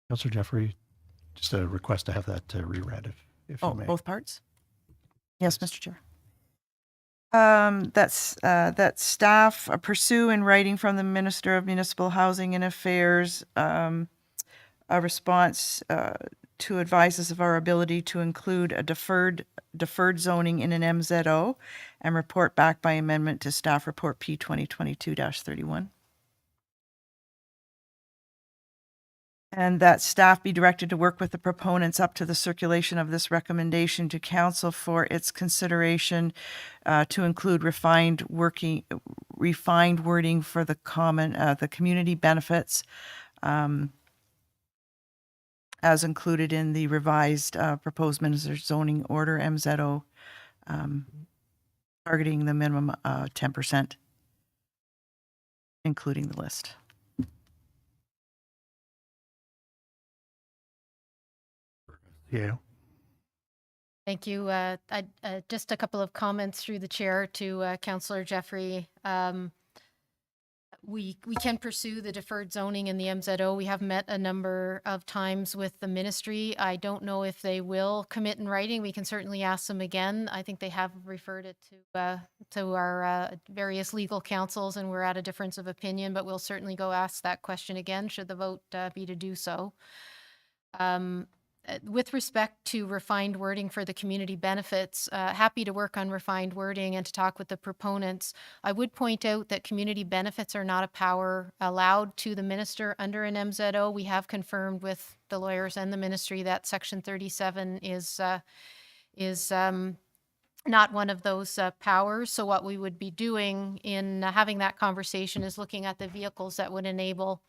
Councillor Jeffrey, just a request to have that reread if you may. Both parts? Yes, Mr. Chair. That staff pursue in writing from the Minister of Municipal Housing and Affairs a response to advise us of our ability to include a deferred zoning in an MZO and report back by amendment to staff report P 2022-31. And that staff be directed to work with the proponents up to the circulation of this recommendation to council for its consideration to include refined wording for the community benefits as included in the revised proposed minister zoning order MZO, targeting the minimum 10%, including the list. Yeah. Thank you. Just a couple of comments through the chair to Councillor Jeffrey. we can pursue the deferred zoning in the MZO. We have met a number of times with the ministry. I don't know if they will commit in writing. We can certainly ask them again. I think they have referred it to our various legal counsels, and we're at a difference of opinion, but we'll certainly go ask that question again should the vote be to do so. With respect to refined wording for the community benefits, happy to work on refined wording and to talk with the proponents. I would point out that community benefits are not a power allowed to the minister under an MZO. We have confirmed with the lawyers and the ministry that Section 37 is not one of those powers. So what we would be doing in having that conversation is looking at the vehicles that would enable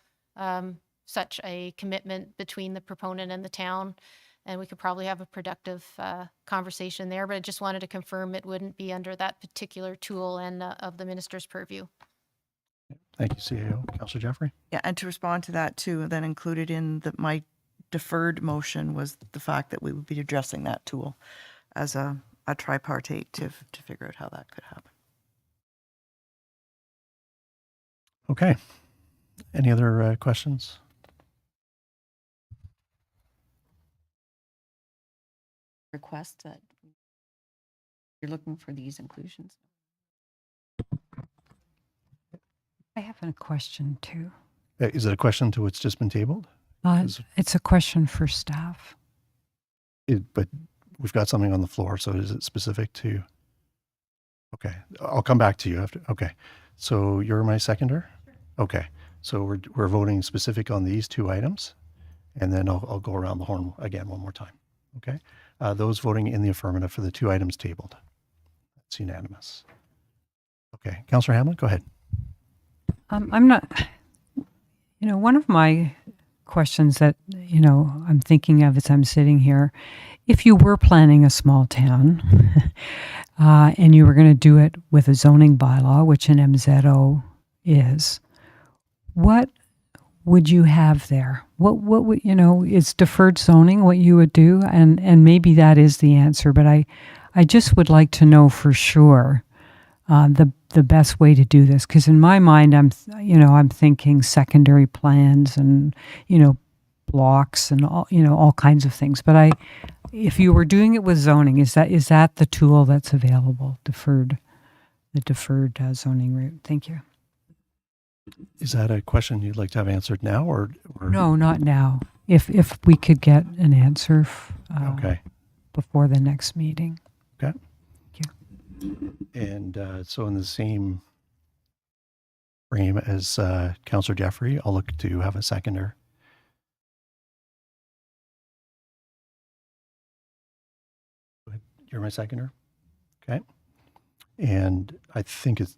such a commitment between the proponent and the town. And we could probably have a productive conversation there, but I just wanted to confirm it wouldn't be under that particular tool and of the minister's purview. Thank you, CAO. Councillor Jeffrey? Yeah, and to respond to that too, then included in my deferred motion was the fact that we would be addressing that tool as a tripartite to figure out how that could happen. Okay. Any other questions? Request that you're looking for these inclusions. I have a question too. Is it a question to what's just been tabled? It's a question for staff. But we've got something on the floor, so is it specific to? Okay, I'll come back to you after. Okay, so you're my seconder? Okay, so we're voting specific on these two items, and then I'll go around the horn again one more time. Okay, those voting in the affirmative for the two items tabled. That's unanimous. Okay, Councillor Hamlin, go ahead. I'm not, one of my questions that, I'm thinking of as I'm sitting here, if you were planning a small town and you were going to do it with a zoning bylaw, which an MZO is, what would you have there? What would, is deferred zoning what you would do? And maybe that is the answer, but I just would like to know for sure the best way to do this, because in my mind I'm thinking secondary plans and blocks and all kinds of things. But if you were doing it with zoning, is that the tool that's available? The deferred zoning route. Thank you. Is that a question you'd like to have answered now, or? No, not now. If we could get an answer okay, before the next meeting. Okay. Thank you. And so in the same frame as Councillor Jeffrey, I'll look to have a seconder. You're my seconder? Okay. And I think it's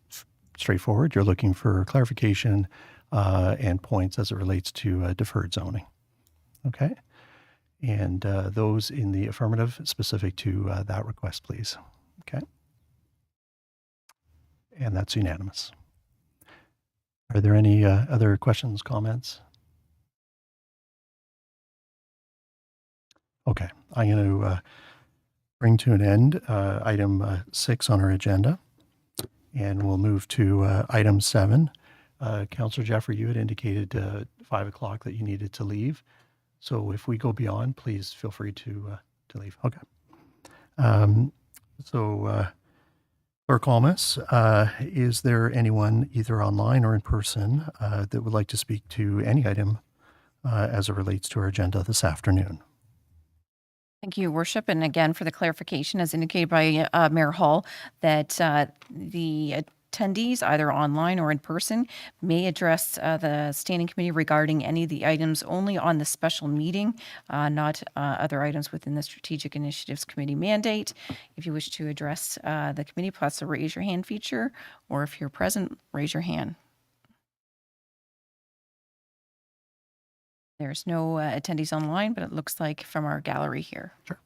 straightforward. You're looking for clarification and points as it relates to deferred zoning. Okay. And those in the affirmative specific to that request, please. Okay. And that's unanimous. Are there any other questions, comments? Okay. I'm going to bring to an end item 6 on our agenda. And we'll move to item 7. Councillor Jeffrey, you had indicated 5 o'clock that you needed to leave. So if we go beyond, please feel free to leave. Okay. Clerk Almas, is there anyone either online or in person that would like to speak to any item as it relates to our agenda this afternoon? Thank you, Your Worship. And again, for the clarification, as indicated by Mayor Hall, that the attendees, either online or in person, may address the Standing Committee regarding any of the items only on the special meeting, not other items within the Strategic Initiatives Committee mandate. If you wish to address the committee, press the raise your hand feature, or if you're present, raise your hand. There's no attendees online, but it looks like from our gallery here. Sure.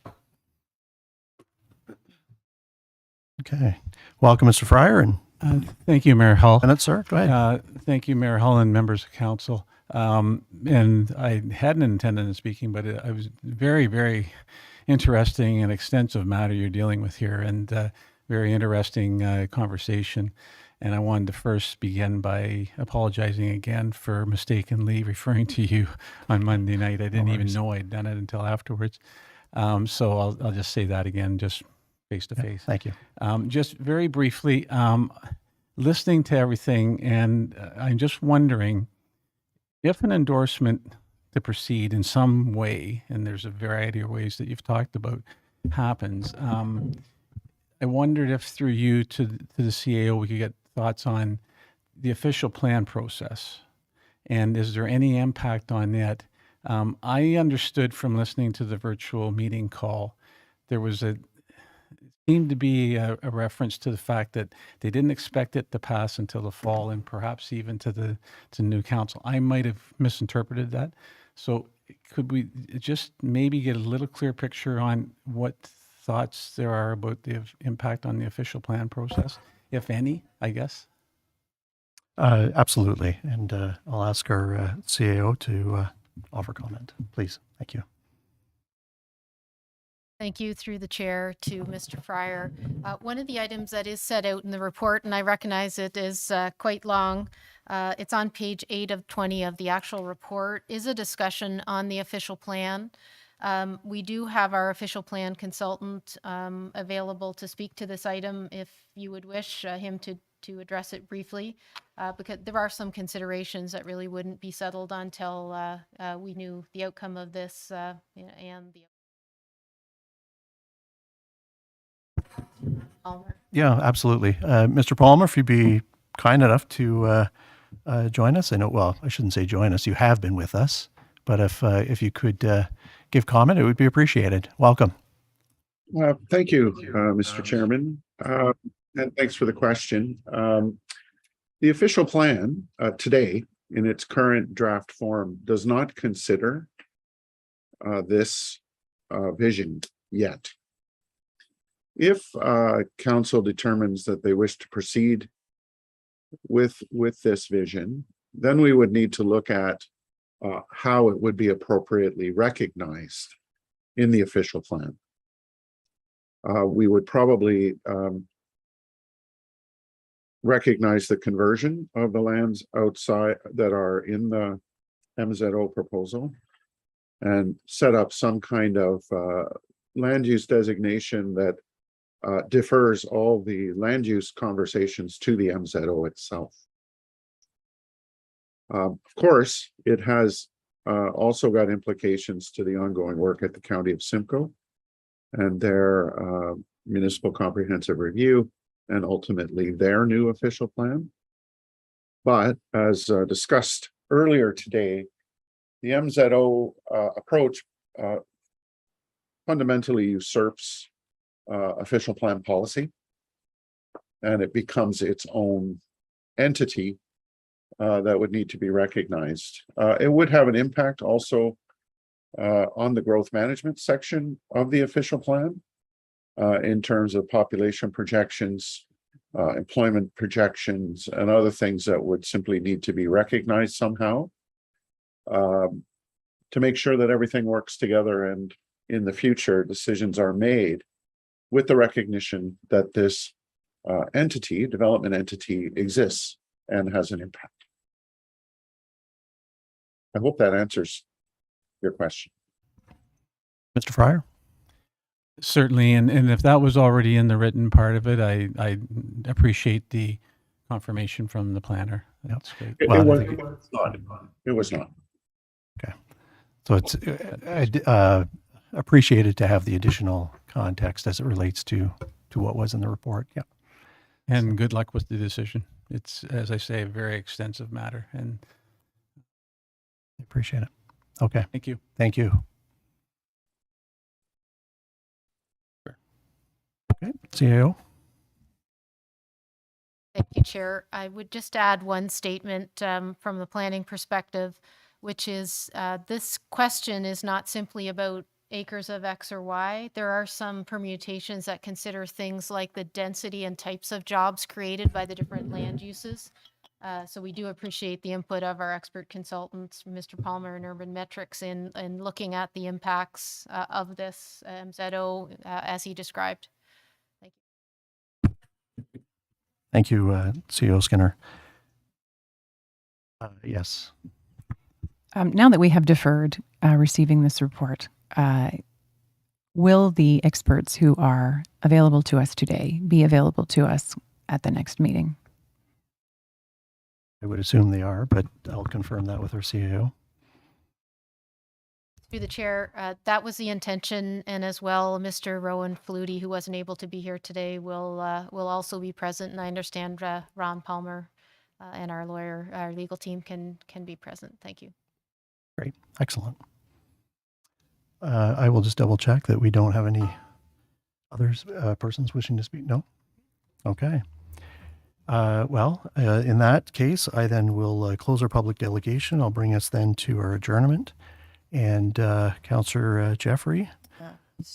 Okay. Welcome, Mr. Fryer. And thank you, Mayor Hull. minutes, sir. Go ahead. Thank you, Mayor Hull and members of council. And I hadn't intended on speaking, but it was very, very interesting and extensive matter you're dealing with here, and very interesting conversation. And I wanted to first begin by apologizing again for mistakenly referring to you on Monday night. I didn't even know I'd done it until afterwards. So I'll just say that again, just face to face. Thank you. Just very briefly, listening to everything, and I'm just wondering if an endorsement to proceed in some way, and there's a variety of ways that you've talked about, happens. I wondered if through you to the CAO we could get thoughts on the official plan process, and is there any impact on it? I understood from listening to the virtual meeting call, there was seemed to be a reference to the fact that they didn't expect it to pass until the fall, and perhaps even to new council. I might have misinterpreted that. So could we just maybe get a little clear picture on what thoughts there are about the impact on the official plan process, if any, I guess? Absolutely. And I'll ask our CAO to offer comment, please. Thank you. Thank you through the chair to Mr. Fryer. One of the items that is set out in the report, and I recognize it is quite long, it's on page 8 of 20 of the actual report, is a discussion on the official plan. We do have our official plan consultant available to speak to this item if you would wish him to address it briefly, because there are some considerations that really wouldn't be settled until we knew the outcome of this and the Palmer. Yeah, absolutely. Mr. Palmer, if you'd be kind enough to join us. I know, well, I shouldn't say join us. You have been with us, but if you could give comment, it would be appreciated. Welcome. Thank you, Mr. Chairman, and thanks for the question. The official plan today, in its current draft form, does not consider this vision yet. If council determines that they wish to proceed with this vision, then we would need to look at how it would be appropriately recognized in the official plan. We would probably recognize the conversion of the lands outside that are in the MZO proposal and set up some kind of land use designation that defers all the land use conversations to the MZO itself. Of course, it has also got implications to the ongoing work at the County of Simcoe and their municipal comprehensive review and ultimately their new official plan. But as discussed earlier today, the MZO approach fundamentally usurps official plan policy, and it becomes its own entity that would need to be recognized. It would have an impact also on the growth management section of the official plan in terms of population projections, employment projections, and other things that would simply need to be recognized somehow to make sure that everything works together and in the future decisions are made with the recognition that this development entity exists and has an impact. I hope that answers your question. Mr. Fryer? Certainly, and if that was already in the written part of it, I appreciate the confirmation from the planner. That's great. It was not. Okay. So it's appreciated to have the additional context as it relates to what was in the report. Yeah. And good luck with the decision. It's, as I say, a very extensive matter, and I appreciate it. Okay. thank you. Thank you. Okay. CAO? Thank you, Chair. I would just add one statement from the planning perspective, which is this question is not simply about acres of X or Y. There are some permutations that consider things like the density and types of jobs created by the different land uses. So we do appreciate the input of our expert consultants, Mr. Palmer and Urban Metrics, in looking at the impacts of this MZO as he described. Thank you. Thank you, CEO Skinner. Yes. Now that we have deferred receiving this report, will the experts who are available to us today be available to us at the next meeting? I would assume they are, but I'll confirm that with our CAO. Through the chair, that was the intention, and as well, Mr. Rowan Flutie, who wasn't able to be here today, will also be present. And I understand Ron Palmer and our lawyer, our legal team can be present. Thank you. Great, excellent. I will just double check that we don't have any others persons wishing to speak. No. Okay. In that case, I then will close our public delegation. I'll bring us then to our adjournment. And Councillor Jeffrey,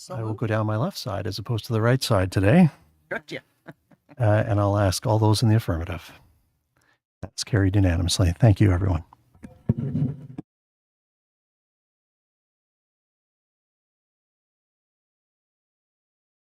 I will go down my left side as opposed to the right side today. Gotcha. And I'll ask all those in the affirmative. That's carried unanimously. Thank you, everyone.